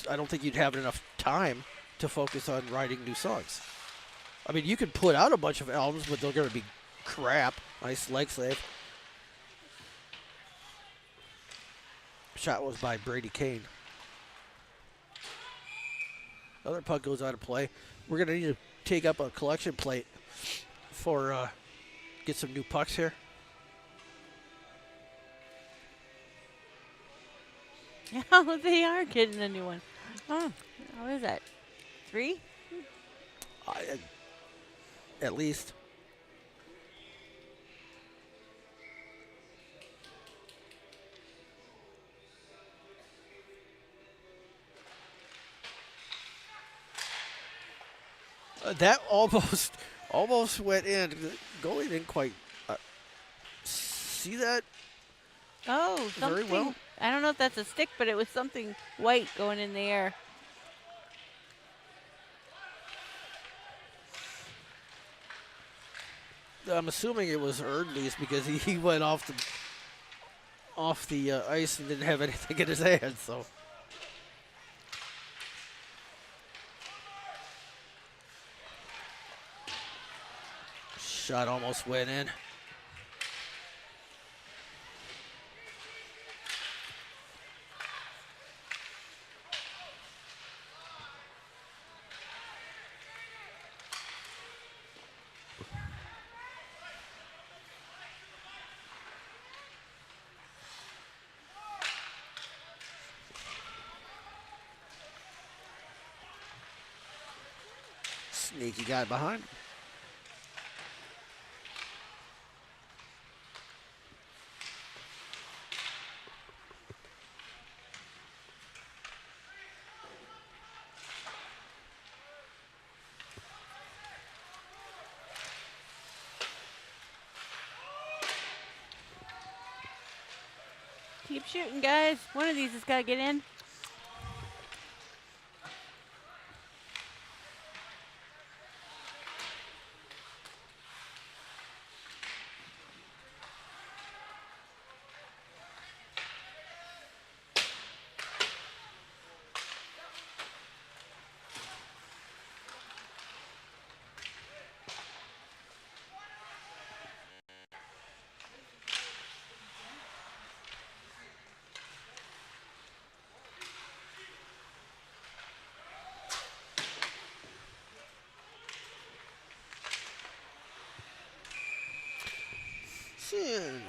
I don't think you'd have enough time to focus on writing new songs. I mean, you could put out a bunch of albums, but they're going to be crap. Nice leg save. Shot was by Brady Kane. Another puck goes out of play. We're going to need to take up a collection plate for get some new pucks here. Oh, they are getting a new one. Oh, what is that? 3? At least. That almost went in. The goalie didn't quite see that Oh, very something. well. I don't know if that's a stick, but it was something white going in the air. I'm assuming it was Erdley's because he went off the ice and didn't have anything in his hand. So shot almost went in. Sneaky guy behind. Keep shooting, guys. One of these has got to get in.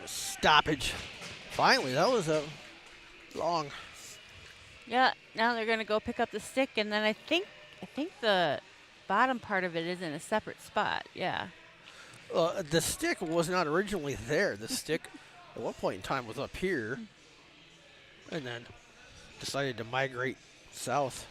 Stoppage. Finally, that was a long. Yeah, now they're going to go pick up the stick, and then I think the bottom part of it is in a separate spot. Yeah. The stick was not originally there. The stick at one point in time was up here and then decided to migrate south.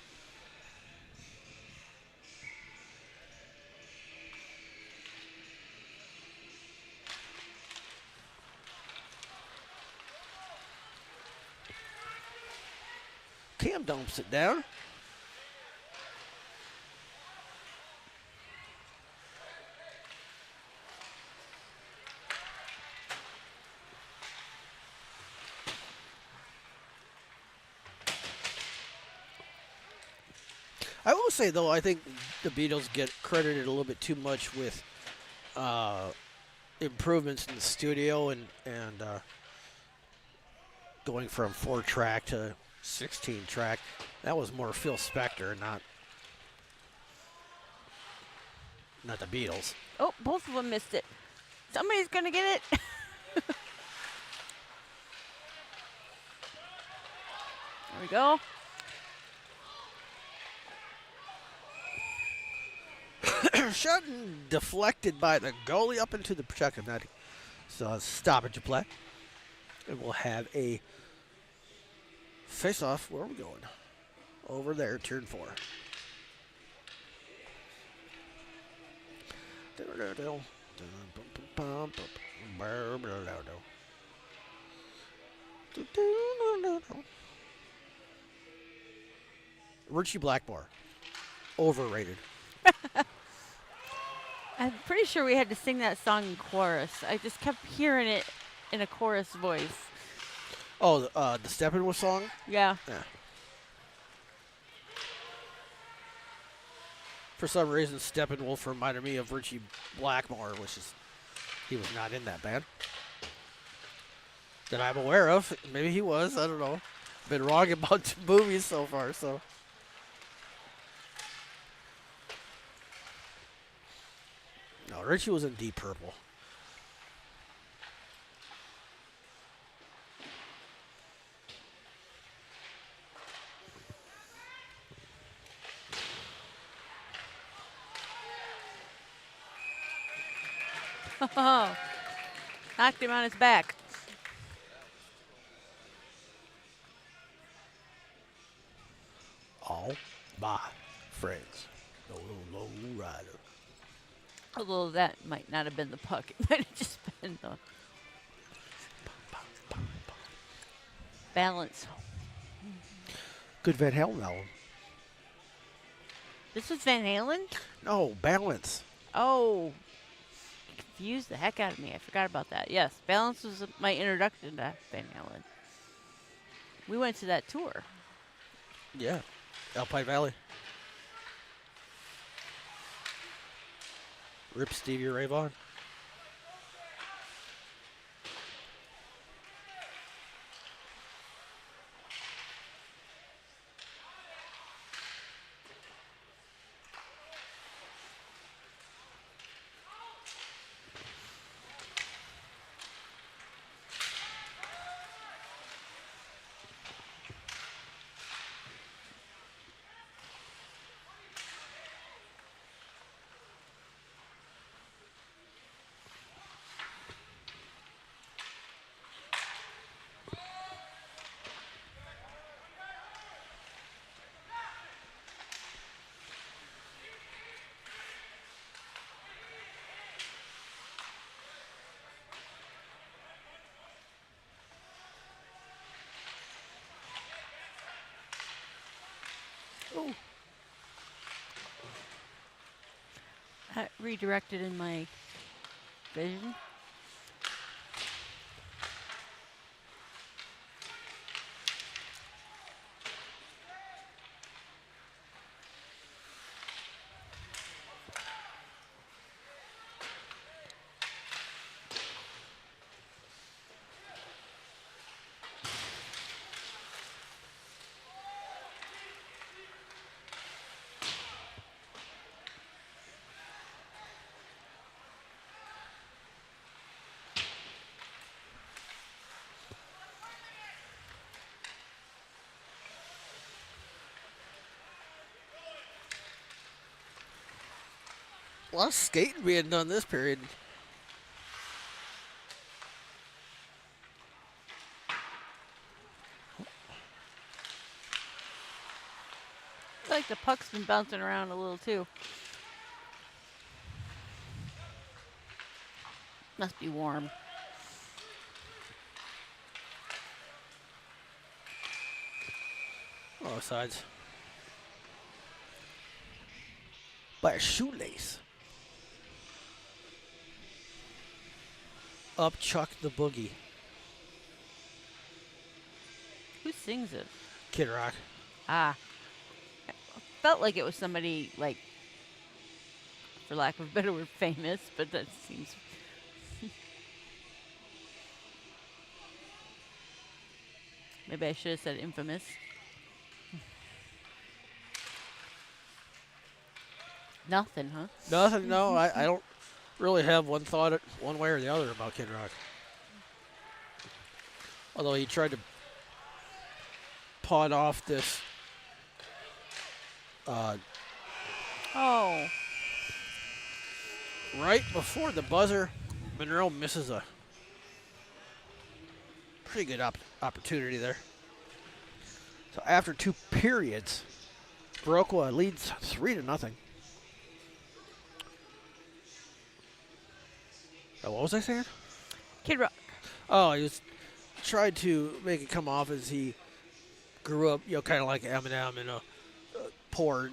Cam dumps it down. I will say though, I think the Beatles get credited a little bit too much with improvements in the studio and going from 4-track to 16-track. That was more Phil Spector, not the Beatles. Oh, both of them missed it. Somebody's going to get it. There we go. Shot deflected by the goalie up into the protective net. So stoppage of play. And we'll have a face-off. Where are we going? Over there, turn 4. Richie Blackmore. Overrated. I'm pretty sure we had to sing that song in chorus. I just kept hearing it in a chorus voice. Oh, the Steppenwolf song? Yeah. Yeah. For some reason, Steppenwolf reminded me of Richie Blackmore, which is, he was not in that band. That I'm aware of. Maybe he was, I don't know. Been wrong about 2 movies so far, so. No, Richie was in Deep Purple. Oh, knocked him on his back. All my friends. The little low rider. Although that might not have been the puck. It might have just been the balance. Good Van Halen album. This was Van Halen? No, Balance. Oh, confused the heck out of me. I forgot about that. Yes, Balance was my introduction to Van Halen. We went to that tour. Yeah. Alpine Valley. Rip Stevie Ray Vaughan. Oh. That redirected in my vision. A lot of skating being done this period. I feel like the puck's been bouncing around a little too. Must be warm. Oh, sides. By a shoelace. Up Chuck the Boogie. Who sings it? Kid Rock. Ah. felt like it was somebody like, for lack of a better word, famous, but that seems. Maybe I should have said infamous. Nothing, huh? Nothing. No, I don't really have one thought one way or the other about Kid Rock. Although he tried to pawn off this Oh, right before the buzzer, Monroe misses a pretty good opportunity there. So after 2 periods, Viroqua leads 3-0. Oh, what was I saying? Kid Rock. Oh, he was tried to make it come off as he grew up, kind of like Eminem in a poor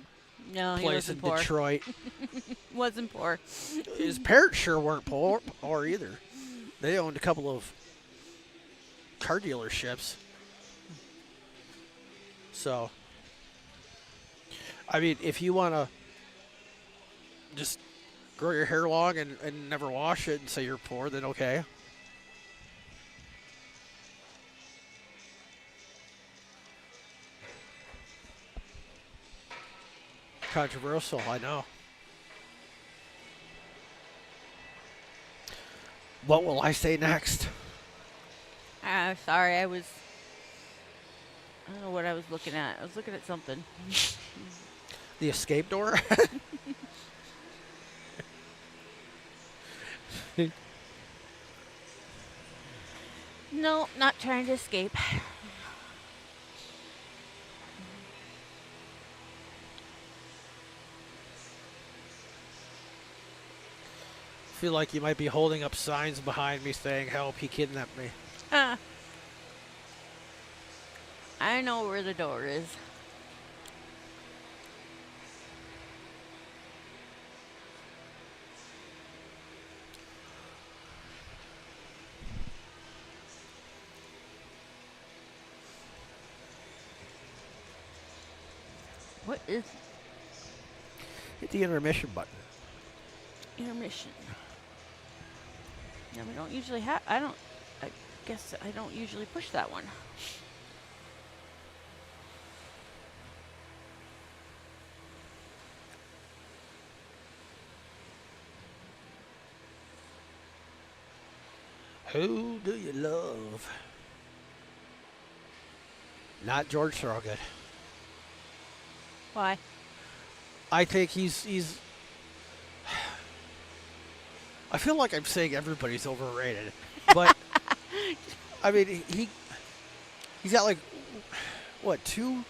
No, he place in wasn't poor. Detroit. Wasn't poor. His parents sure weren't poor either. They owned a couple of car dealerships. So, I mean, if you want to just grow your hair long and never wash it and say you're poor, then okay. Controversial, I know. What will I say next? Sorry, I don't know what I was looking at. I was looking at something. The escape door? No, not trying to escape. Feel like you might be holding up signs behind me saying, "Help, he kidnapped me." I know where the door is. What is Hit the intermission button. intermission? Yeah, we don't usually I guess I don't usually push that one. Who do you love? Not George Thorogood. Why? I think he's. I feel like I'm saying everybody's overrated, but I mean he's got like what two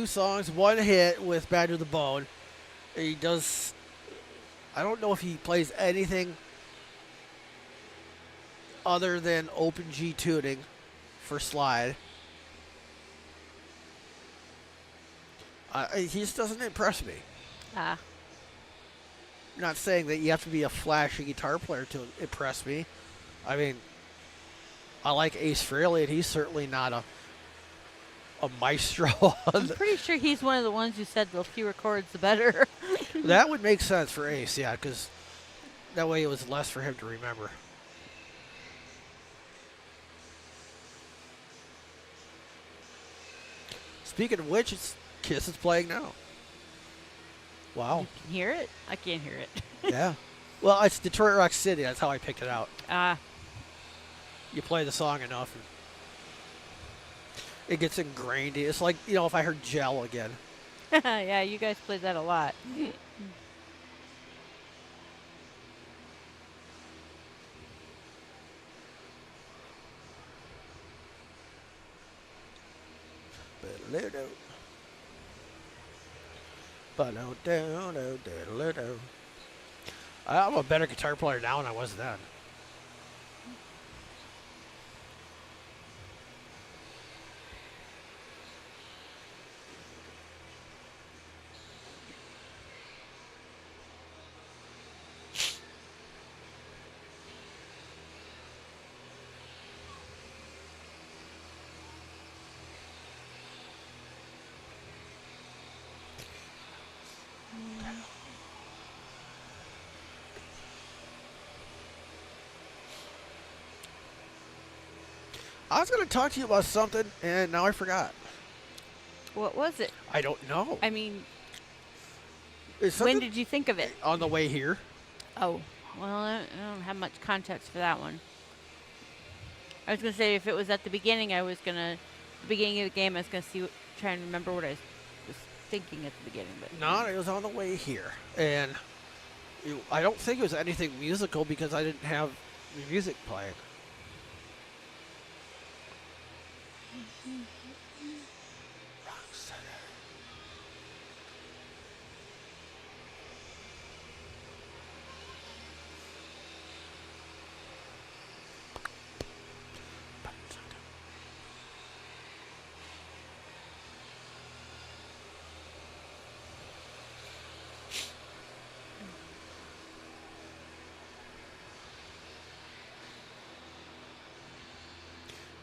songs, 1 hit with Bad to the Bone. He does. I don't know if he plays anything other than open G tuning for slide. He just doesn't impress me. Ah. I'm not saying that you have to be a flashy guitar player to impress me. I mean, I like Ace Frehley, and he's certainly not a maestro. I'm pretty sure he's one of the ones who said the fewer chords, the better. That would make sense for Ace, yeah, because that way it was less for him to remember. Speaking of which, Kiss is playing now. Wow. You can hear it? I can't hear it. Yeah. Well, it's Detroit Rock City. That's how I picked it out. Ah. You play the song enough, and it gets ingrained. It's like, if I heard Gel again. Yeah, you guys played that a lot. I'm a better guitar player now than I was then. I was going to talk to you about something, and now I forgot. What was it? I don't know. I mean, It's when something did you think of it? on the way here. Oh, well, I don't have much context for that one. I was gonna say if it was at the beginning, the beginning of the game, I was gonna try and remember what I was thinking at the beginning. But No, it was on the way here. And I don't think it was anything musical because I didn't have the music playing.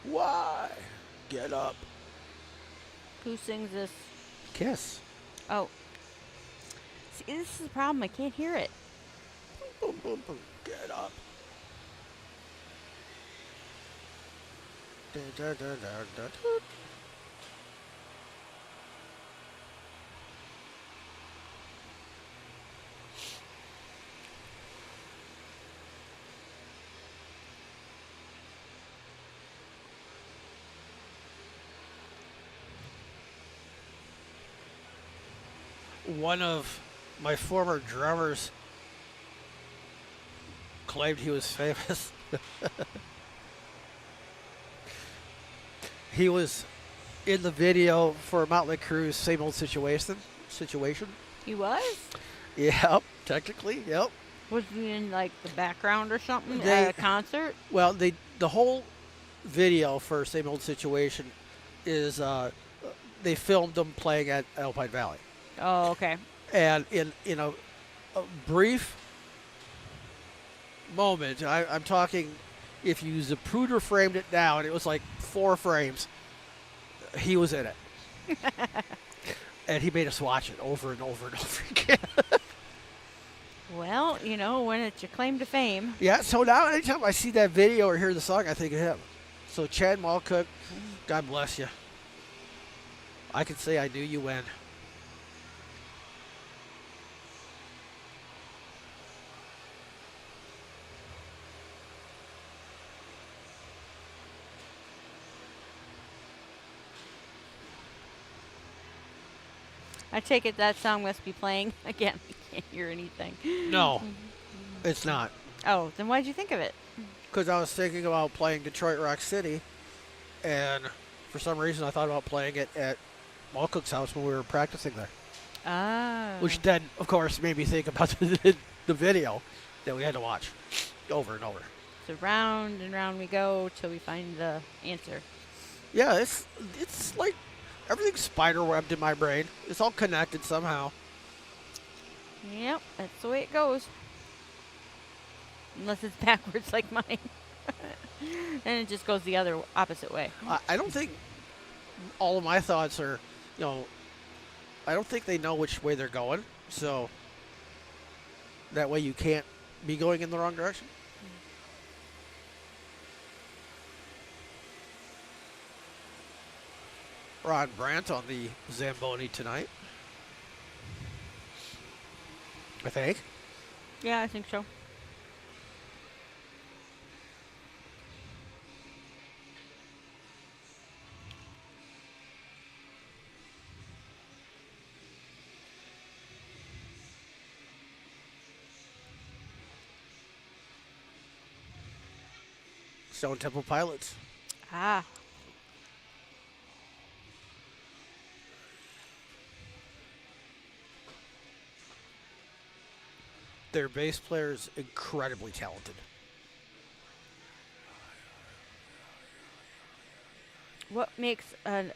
Why? Get up. who sings this? Kiss. Oh, see, this is the problem. I can't hear it. Boom, boom, boom. Get up. Da, da, da, da, da, da. One of my former drummers claimed he was famous. He was in the video for Motley Crue's Same Old Situation. He was. Yep, technically, yep. Was he in like the background or something They- at a concert? Well, the whole video for Same Old Situation is they filmed them playing at Alpine Valley, Oh, okay. and in a brief moment, I'm talking, if you Zapruder framed it down, it was like 4 frames. He was in it, and he made us watch it over and over and over again. Well, when it's your claim to fame. Yeah, so now anytime I see that video or hear the song, I think of him. So Chad Malcook, God bless you. I can say I knew you when. I take it that song must be playing again. I can't hear anything. No, it's not. Oh, then why'd you think of it? Because I was thinking about playing Detroit Rock City, and for some reason I thought about playing it at Malcook's house when we were practicing there. Ah. Which then, of course, made me think about the video that we had to watch over and over. So round and round we go till we find the answer. Yeah, it's like everything's spider webbed in my brain. It's all connected somehow. Yep, that's the way it goes. Unless it's backwards like mine. Then it just goes the other opposite way. I don't think all of my thoughts are, I don't think they know which way they're going. So that way you can't be going in the wrong direction. Ron Brandt on the Zamboni tonight, I think. Yeah, I think so. Stone Temple Pilots. Ah. Their bass player is incredibly talented. What makes a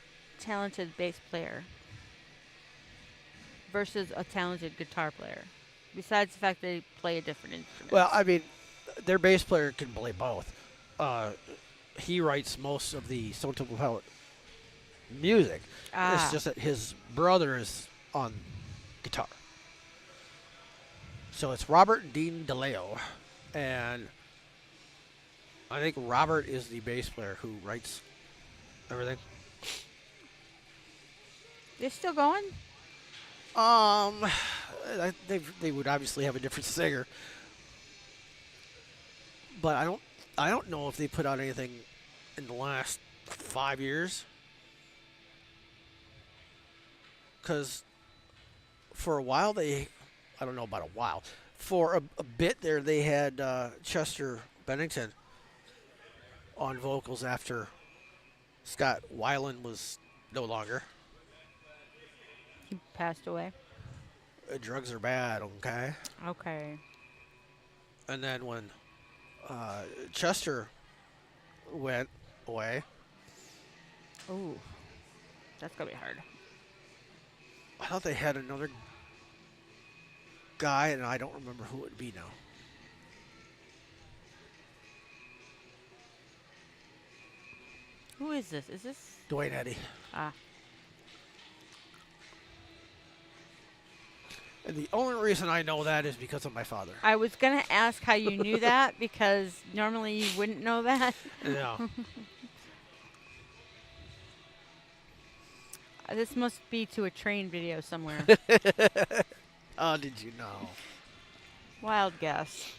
talented bass player versus a talented guitar player? Besides the fact they play a different instrument. Well, I mean, their bass player can play both. He writes most of the Stone Temple Pilot music. It's just that his brother is on guitar. So it's Robert and Dean DeLeo. And I think Robert is the bass player who writes everything. They're still going? Um, they would obviously have a different singer, but I don't know if they put out anything in the last 5 years. Because for a while I don't know about a while, for a bit there they had Chester Bennington on vocals after Scott Weiland was no longer. He passed away. Drugs are bad, okay. Okay. And then when Chester went away, Ooh, that's gonna be hard. I thought they had another guy, and I don't remember who it would be now. Who is this? Is this? Dwayne Eddy. Ah, And the only reason I know that is because of my father. I was gonna ask how you knew that because normally you wouldn't know that. Yeah. This must be to a train video somewhere. Oh, did you know? Wild guess.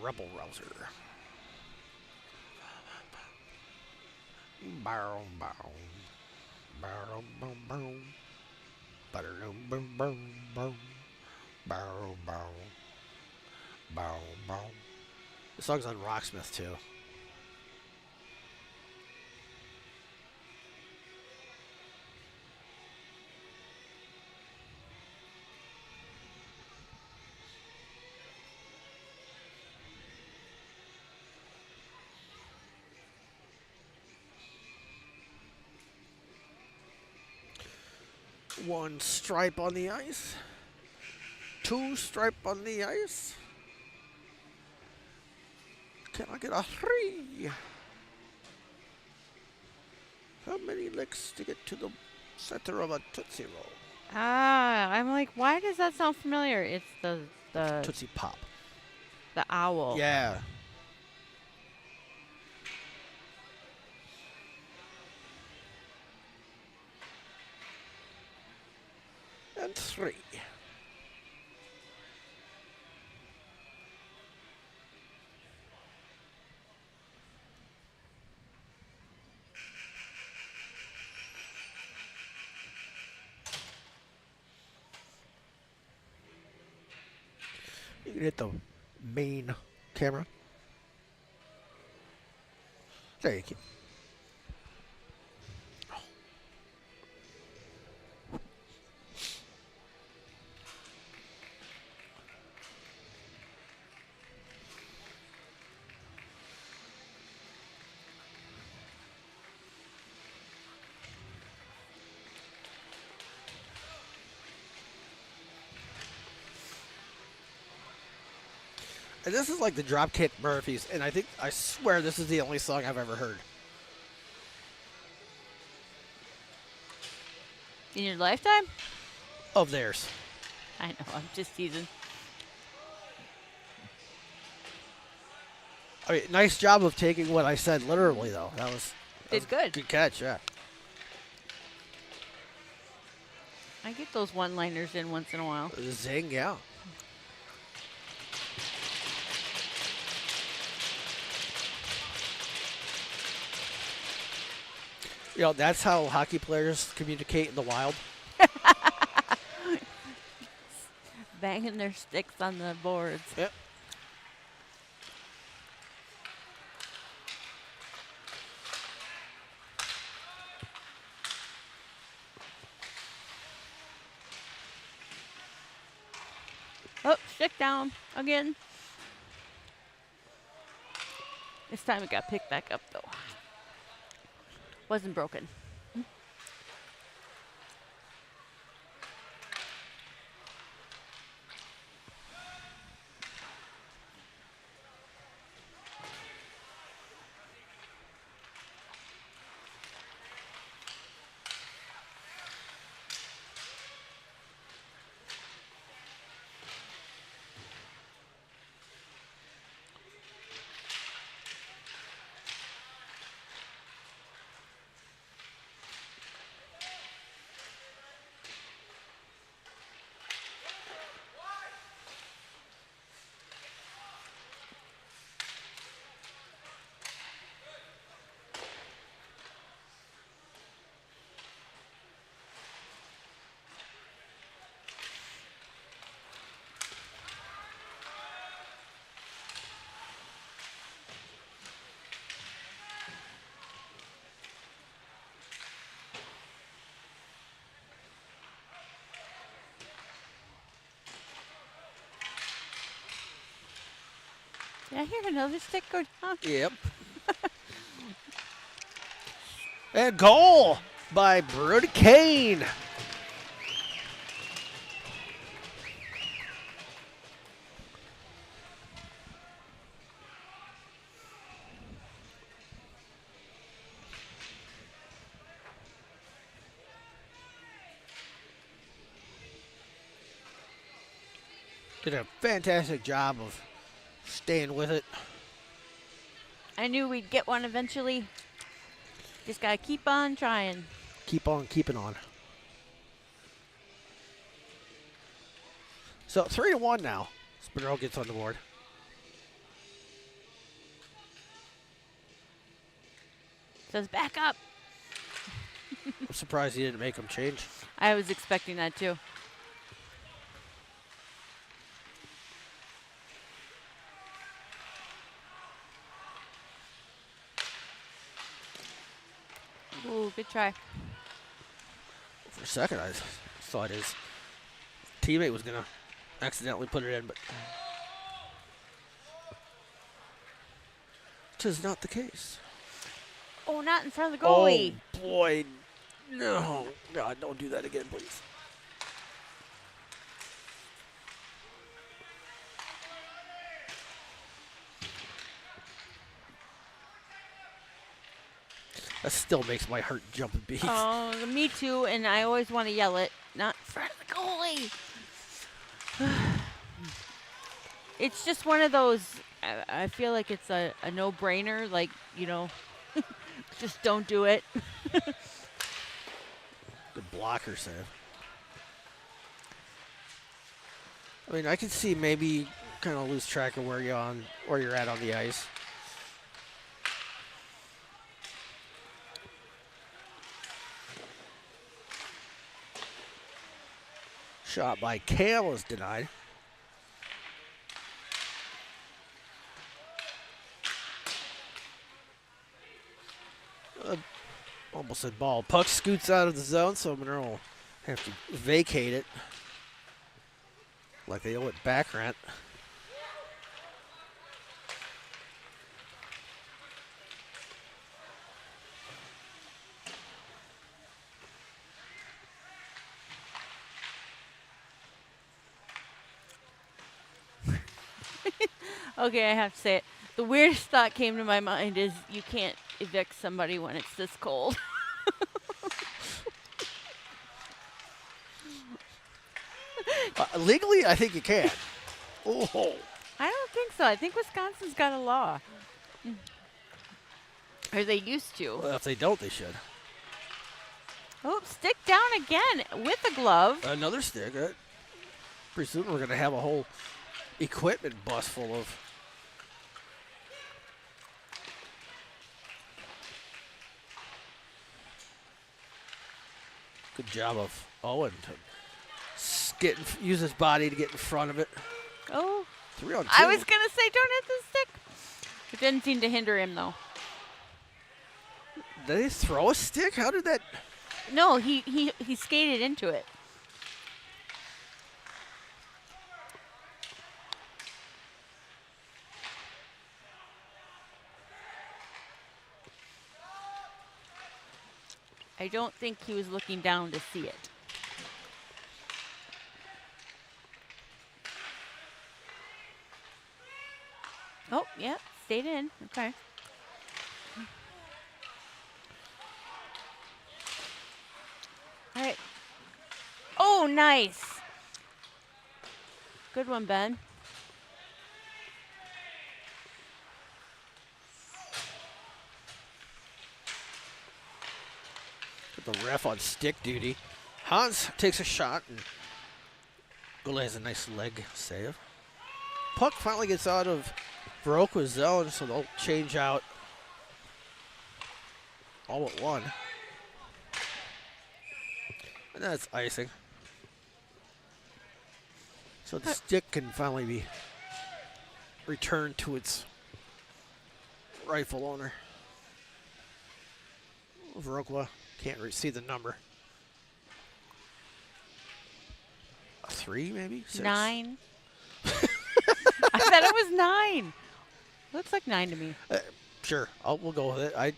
Rebel Rouser. Bow, bow. Bow, bow, bow. Ba-da-dum, boom, boom, boom. Bow, bow. Bow, bow. The song's on Rocksmith, too. One stripe on the ice. Two stripe on the ice. Can I get a three? How many licks to get to the center of a Tootsie Roll? Ah, I'm like, why does that sound familiar? It's the Tootsie Pop. the owl. Yeah. And three. You can hit the main camera. There you go. And this is like the Dropkick Murphys, and I swear this is the only song I've ever heard. In your lifetime? Of theirs. I know, I'm just teasing. I mean, nice job of taking what I said literally, though. That was Good. good catch, yeah. I get those one-liners in once in a while. Zing, yeah. You know, that's how hockey players communicate in the wild. Banging their sticks on the boards. Yep. Oh, stick down again. This time it got picked back up, though. Wasn't broken. Did I hear another stick go down? Yep. And goal by Brody Kane. Did a fantastic job of staying with it. I knew we'd get one eventually. Just gotta keep on trying. Keep on keeping on. So 3-1 now. Monroe gets on the board. Says back up. I'm surprised he didn't make him change. I was expecting that too. Ooh, good try. For a second, I thought his teammate was going to accidentally put it in, but tis not the case. Oh, not in front of the goalie. Oh, boy. No. God, don't do that again, please. That still makes my heart jump a beat. Oh, me too, and I always want to yell it. Not in front of the goalie. It's just one of those, I feel like it's a no-brainer. Like, just don't do it. Good blocker save. I mean, I can see maybe kind of lose track of where you're at on the ice. Shot by Cam was denied. Almost said ball. Puck scoots out of the zone, so Monroe will have to vacate it. Like they owe it back rent. Okay, I have to say it. The weirdest thought came to my mind is you can't evict somebody when it's this cold. Legally, I think you can. Oh. I don't think so. I think Wisconsin's got a law. Or they used to. Well, if they don't, they should. Oh, stick down again with a glove. Another stick. Pretty soon we're going to have a whole equipment bus full of. Good job of Owen to use his body to get in front of it. Oh. 3-on-2. I was going to say don't hit the stick. It didn't seem to hinder him, though. Did they throw a stick? How did that? No, he skated into it. I don't think he was looking down to see it. Oh, yeah, stayed in. Okay. All right. Oh, nice. Good one, Ben. The ref on stick duty. Hans takes a shot, and goalie has a nice leg save. Puck finally gets out of Viroqua's zone, so they'll change out all but one. And that's icing. So the stick can finally be returned to its rightful owner. Viroqua can't see the number. 3, maybe? 6? 9. I said it was 9. Looks like 9 to me. Sure, we'll go with it. I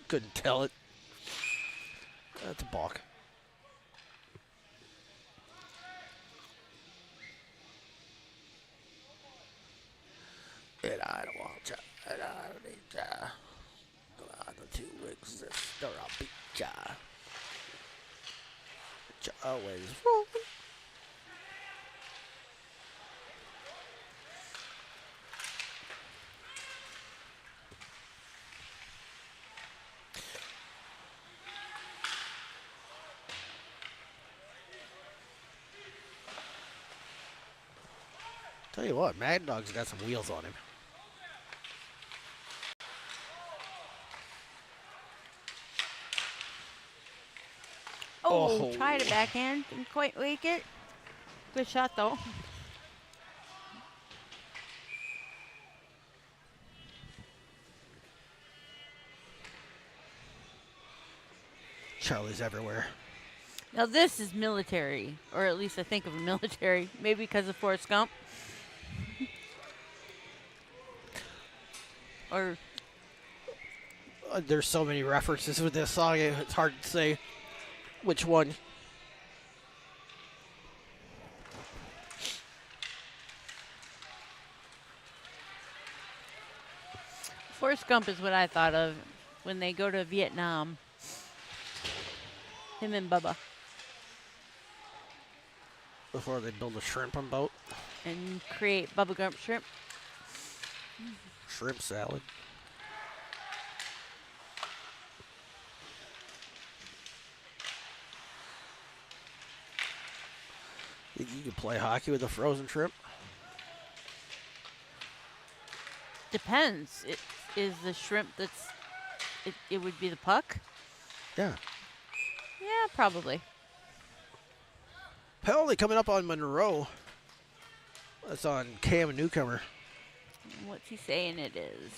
couldn't tell it. That's a balk. And I don't want ya, and I don't need ya. The two exist, or I'll beat ya. But you always wrong. Tell you what, Mad Dog's got some wheels on him. Oh, tried a backhand. Didn't quite make it. Good shot, though. Charlie's everywhere. Now, this is military, or at least I think of a military. Maybe because of Forrest Gump. Or There's so many references with this song, it's hard to say which one. Forrest Gump is what I thought of when they go to Vietnam. Him and Bubba. Before they build a shrimp on boat. And create Bubba Gump shrimp. Shrimp salad. Think you could play hockey with a frozen shrimp? Depends. It is the shrimp that's. It would be the puck? Yeah. Yeah, probably. Penalty coming up on Monroe. That's on Cam Newcomer. What's he saying it is?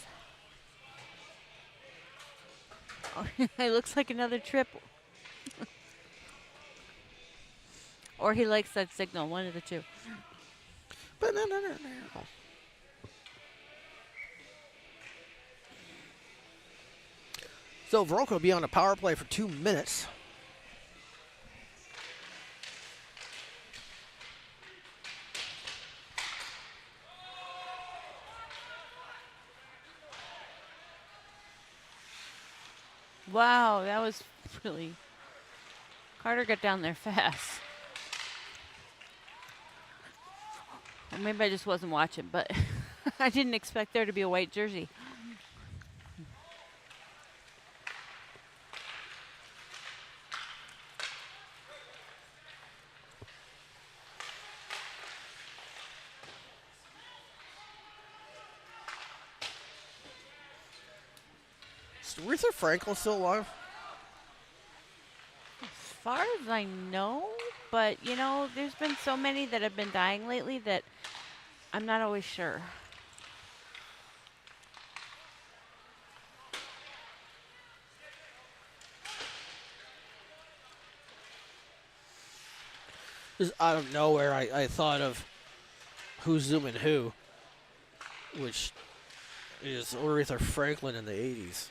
Oh, it looks like another trip. Or he likes that signal, one of the two. So Viroqua will be on a power play for 2 minutes. Wow, that was really... Carter got down there fast. Or maybe I just wasn't watching, but I didn't expect there to be a white jersey. Is Aretha Franklin still alive? As far as I know, but you know, there's been so many that have been dying lately that I'm not always sure. Just out of nowhere, I thought of Who's Zooming Who, which is Aretha Franklin in the 80s.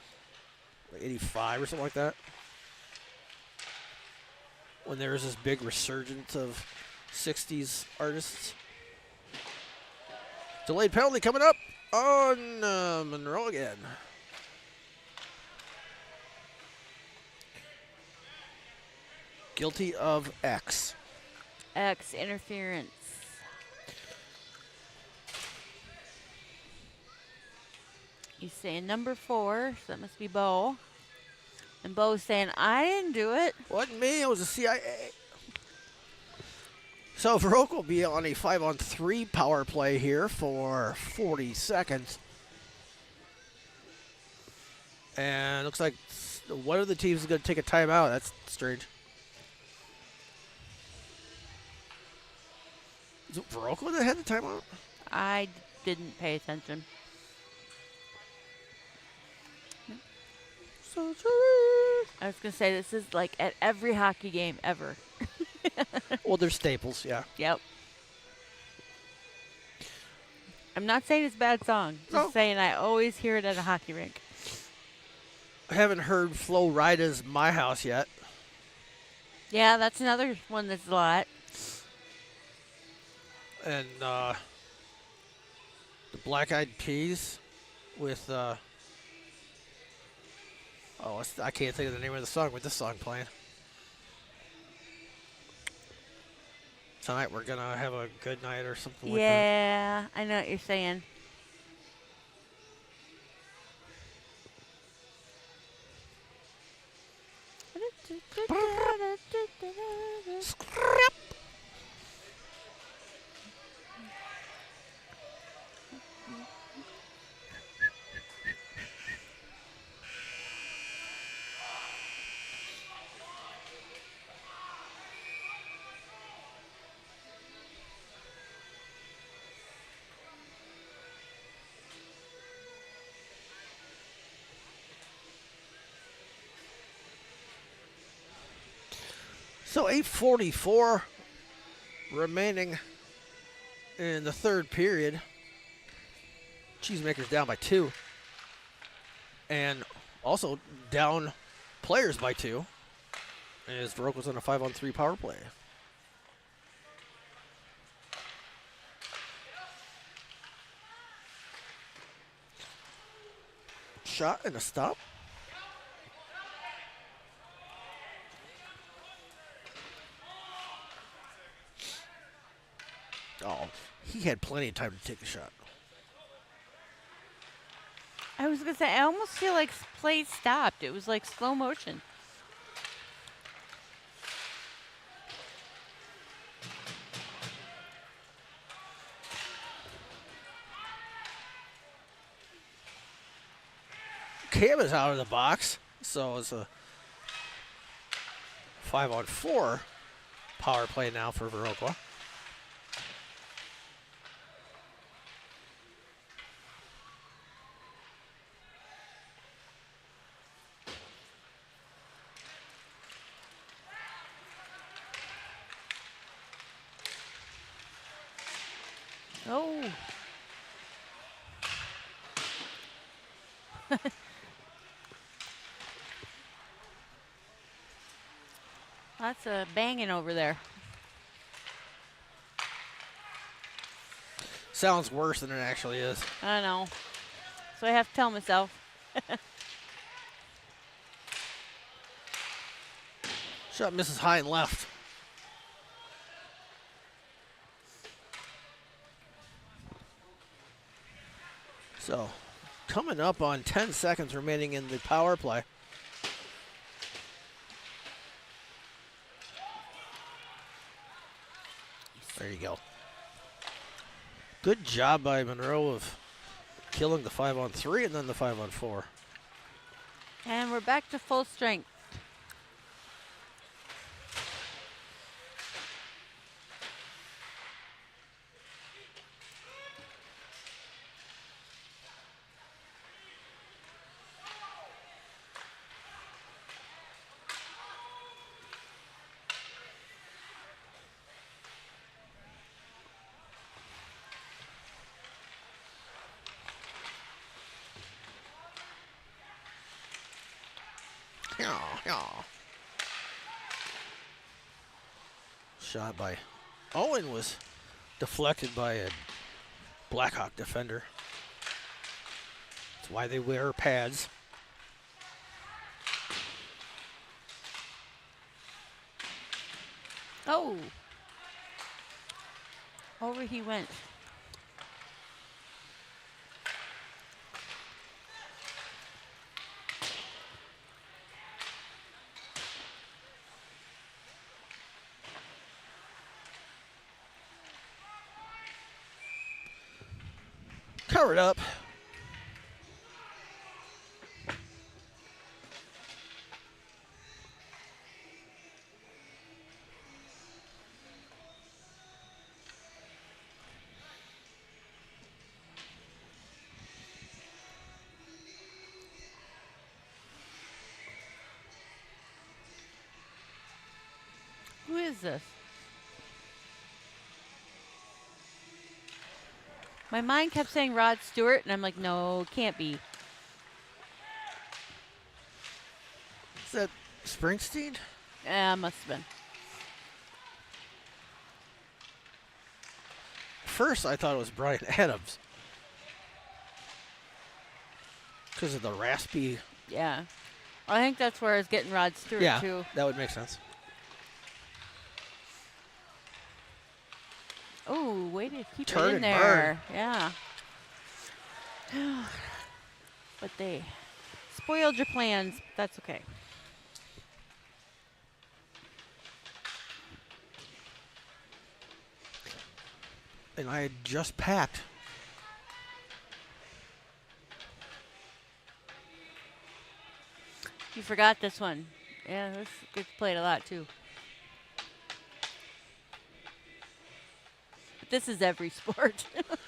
Like 85 or something like that. When there was this big resurgence of 60s artists. Delayed penalty coming up on Monroe again. Guilty of X. X interference. He's saying number 4, so that must be Bo. And Bo's saying, I didn't do it. Wasn't me, it was the CIA. So Viroqua will be on a 5-on-3 power play here for 40 seconds. And looks like one of the teams is going to take a timeout. That's strange. Is it Viroqua that had the timeout? I didn't pay attention. I was going to say, this is like at every hockey game ever. Well, they're staples, yeah. Yep. I'm not saying it's a bad song. Just No. saying I always hear it at a hockey rink. I haven't heard Flo Rida's My House yet. Yeah, that's another one that's a lot. And the Black Eyed Peas with, I can't think of the name of the song with this song playing. Tonight we're going to have a good night or something like that. Yeah, I know what you're saying. So 8:44 remaining in the third period. Cheesemakers down by 2. And also down players by 2. As Viroqua's on a 5-on-3 power play. Shot and a stop. Oh, he had plenty of time to take the shot. I was going to say, I almost feel like play stopped. It was like slow motion. Cam is out of the box, so it's a 5-on-4 power play now for Viroqua. Oh. Lots of banging over there. Sounds worse than it actually is. I know. So I have to tell myself. Shot misses high and left. So, coming up on 10 seconds remaining in the power play. There you go. Good job by Monroe of killing the 5-on-3 and then the 5-on-4. And we're back to full strength. Shot by Owen was deflected by a Blackhawk defender. That's why they wear pads. Oh. Over he went. Covered up. Who is this? My mind kept saying Rod Stewart, and I'm like, no, it can't be. Is that Springsteen? Must have been. First, I thought it was Brian Adams because of the raspy. Yeah. I think that's where I was getting Rod Stewart, Yeah, too. that would make sense. Oh, way to keep Turn it in and there. Yeah. But they spoiled your plans. That's okay. And I had just packed. You forgot this one. Yeah, this gets played a lot, too. But this is every sport.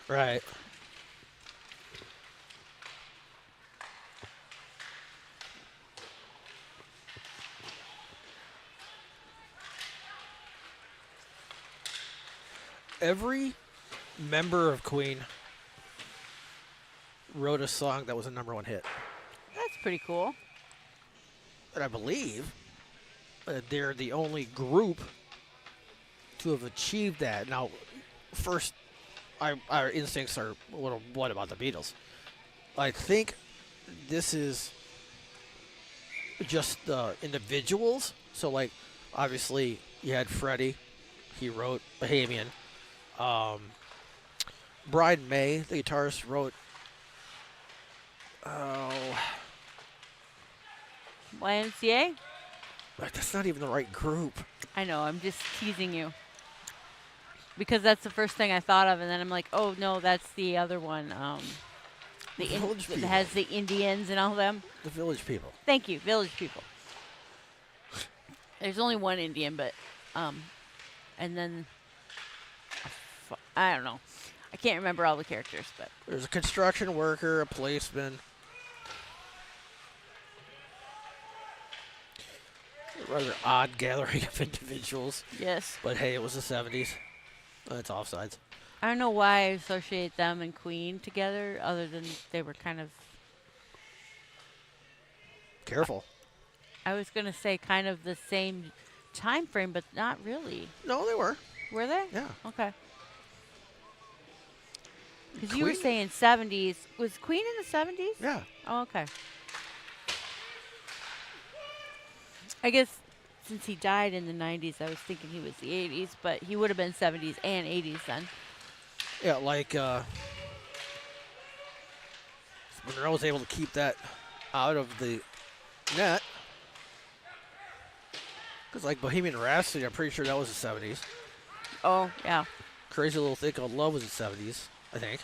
Right. Every member of Queen wrote a song that was a #1 hit. That's pretty cool. And I believe they're the only group to have achieved that. Now, first, our instincts are, what about the Beatles? I think this is just the individuals. So, like, obviously, you had Freddie. He wrote Bohemian. Brian May, the guitarist, wrote. Oh, YMCA? that's not even the right group. I know, I'm just teasing you. Because that's the first thing I thought of, and then I'm like, oh, no, that's the other one. Village That People. has the Indians and all them. The Village People. Thank you, Village People. There's only one Indian, but, and then, I don't know. I can't remember all the characters, but. There's a construction worker, a policeman. A rather odd gathering of individuals. Yes. But hey, it was the 70s. It's offsides. I don't know why I associate them and Queen together, other than they were kind of. Careful. I was going to say kind of the same time frame, but not really. No, they were. Were they? Yeah. Okay. Because you were Queen? saying 70s. Was Queen in the 70s? Yeah. Oh, okay. I guess since he died in the 90s, I was thinking he was the 80s, but he would have been 70s and 80s then. Yeah, like Monroe was able to keep that out of the net. Because like Bohemian Rhapsody, I'm pretty sure that was the 70s. Oh, yeah. Crazy Little Thing Called Love was the 70s, I think.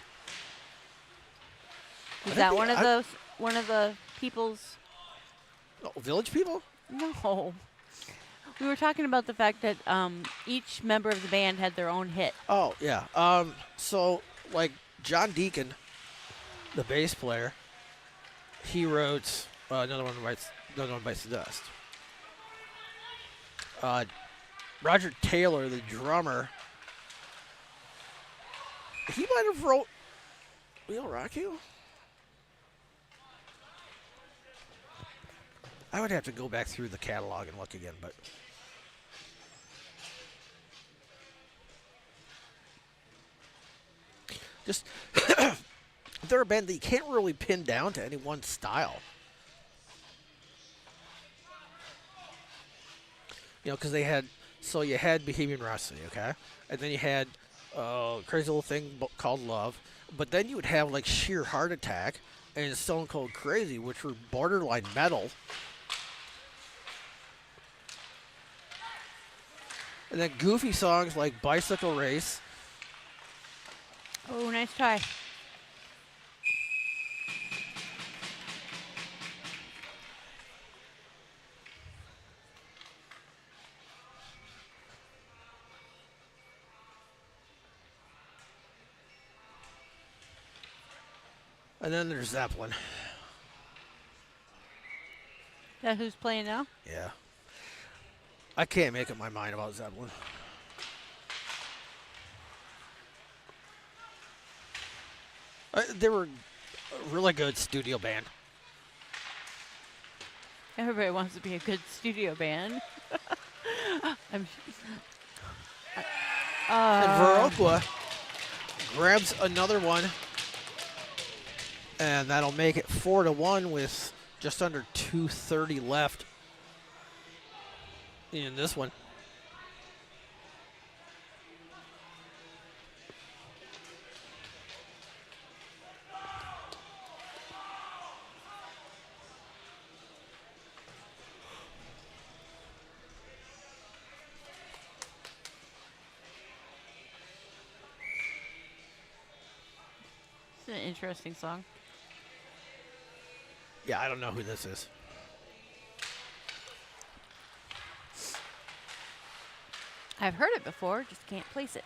Was that one of the people's? Oh, Village People? No. We were talking about the fact that each member of the band had their own hit. Oh, yeah. So, like, John Deacon, the bass player, he wrote Another One Bites the Dust. Roger Taylor, the drummer, he might have wrote We'll Rock You? I would have to go back through the catalog and look again, but just they're a band that you can't really pin down to any one style. You know, because they had, so you had Bohemian Rhapsody, okay? And then you had Crazy Little Thing Called Love. But then you would have like Sheer Heart Attack and Stone Cold Crazy, which were borderline metal. And then goofy songs like Bicycle Race. Oh, nice try. And then there's Zeppelin. That who's playing now? Yeah. I can't make up my mind about Zeppelin. They were a really good studio band. Everybody wants to be a good studio band. I'm, And Viroqua grabs another one, and that'll make it 4-1 with just under 2:30 left in this one. it's an interesting song. Yeah, I don't know who this is. I've heard it before, just can't place it.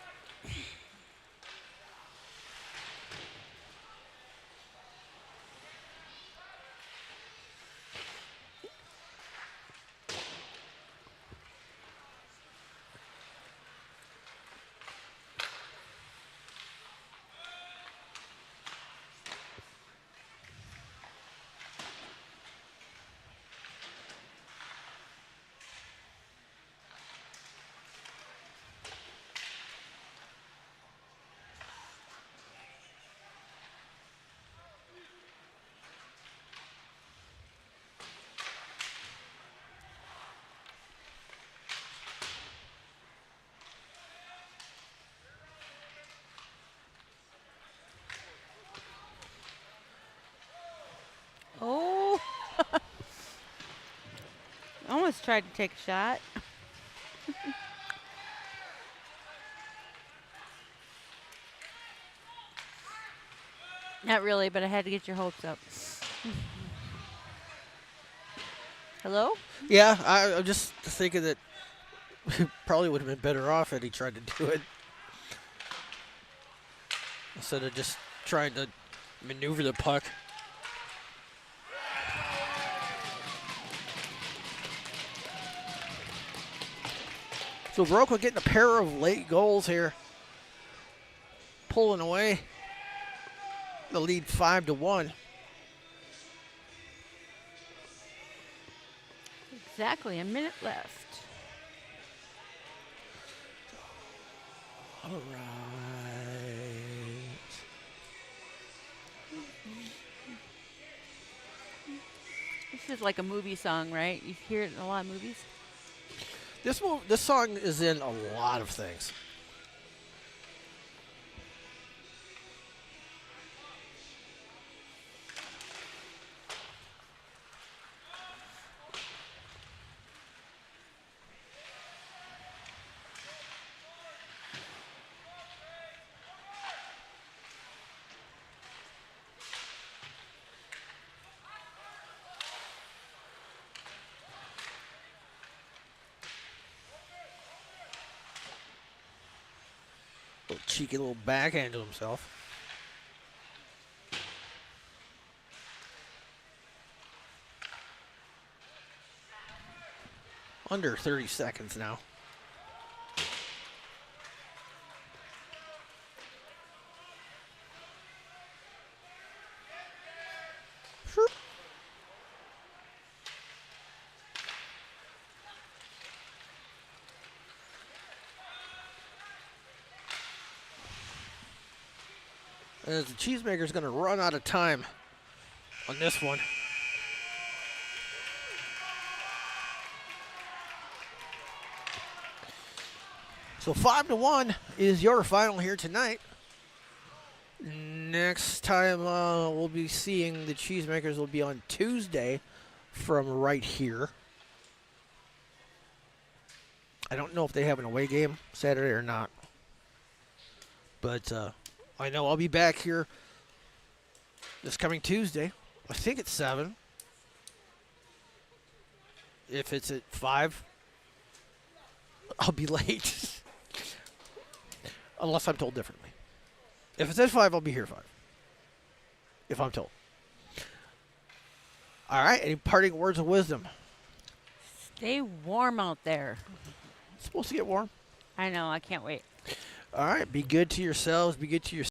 Oh, almost tried to take a shot. Not really, but I had to get your hopes up. Hello? Yeah, I'm just thinking that he probably would have been better off had he tried to do it instead of just trying to maneuver the puck. So Viroqua getting a pair of late goals here, pulling away the lead 5-1. Exactly, a minute left. All right. This is like a movie song, right? You hear it in a lot of movies. This song is in a lot of things. Little cheeky little backhand to himself. Under 30 seconds now. As the cheesemaker's going to run out of time on this one. So 5-1 is your final here tonight. Next time we'll be seeing the cheesemakers will be on Tuesday from right here. I don't know if they have an away game Saturday or not. But I know I'll be back here this coming Tuesday. I think it's 7. If it's at 5, I'll be late. Unless I'm told differently. If it's at 5, I'll be here 5. If I'm told. All right, any parting words of wisdom? Stay warm out there. It's supposed to get warm. I know, I can't wait. All right, be good to yourselves, be good to your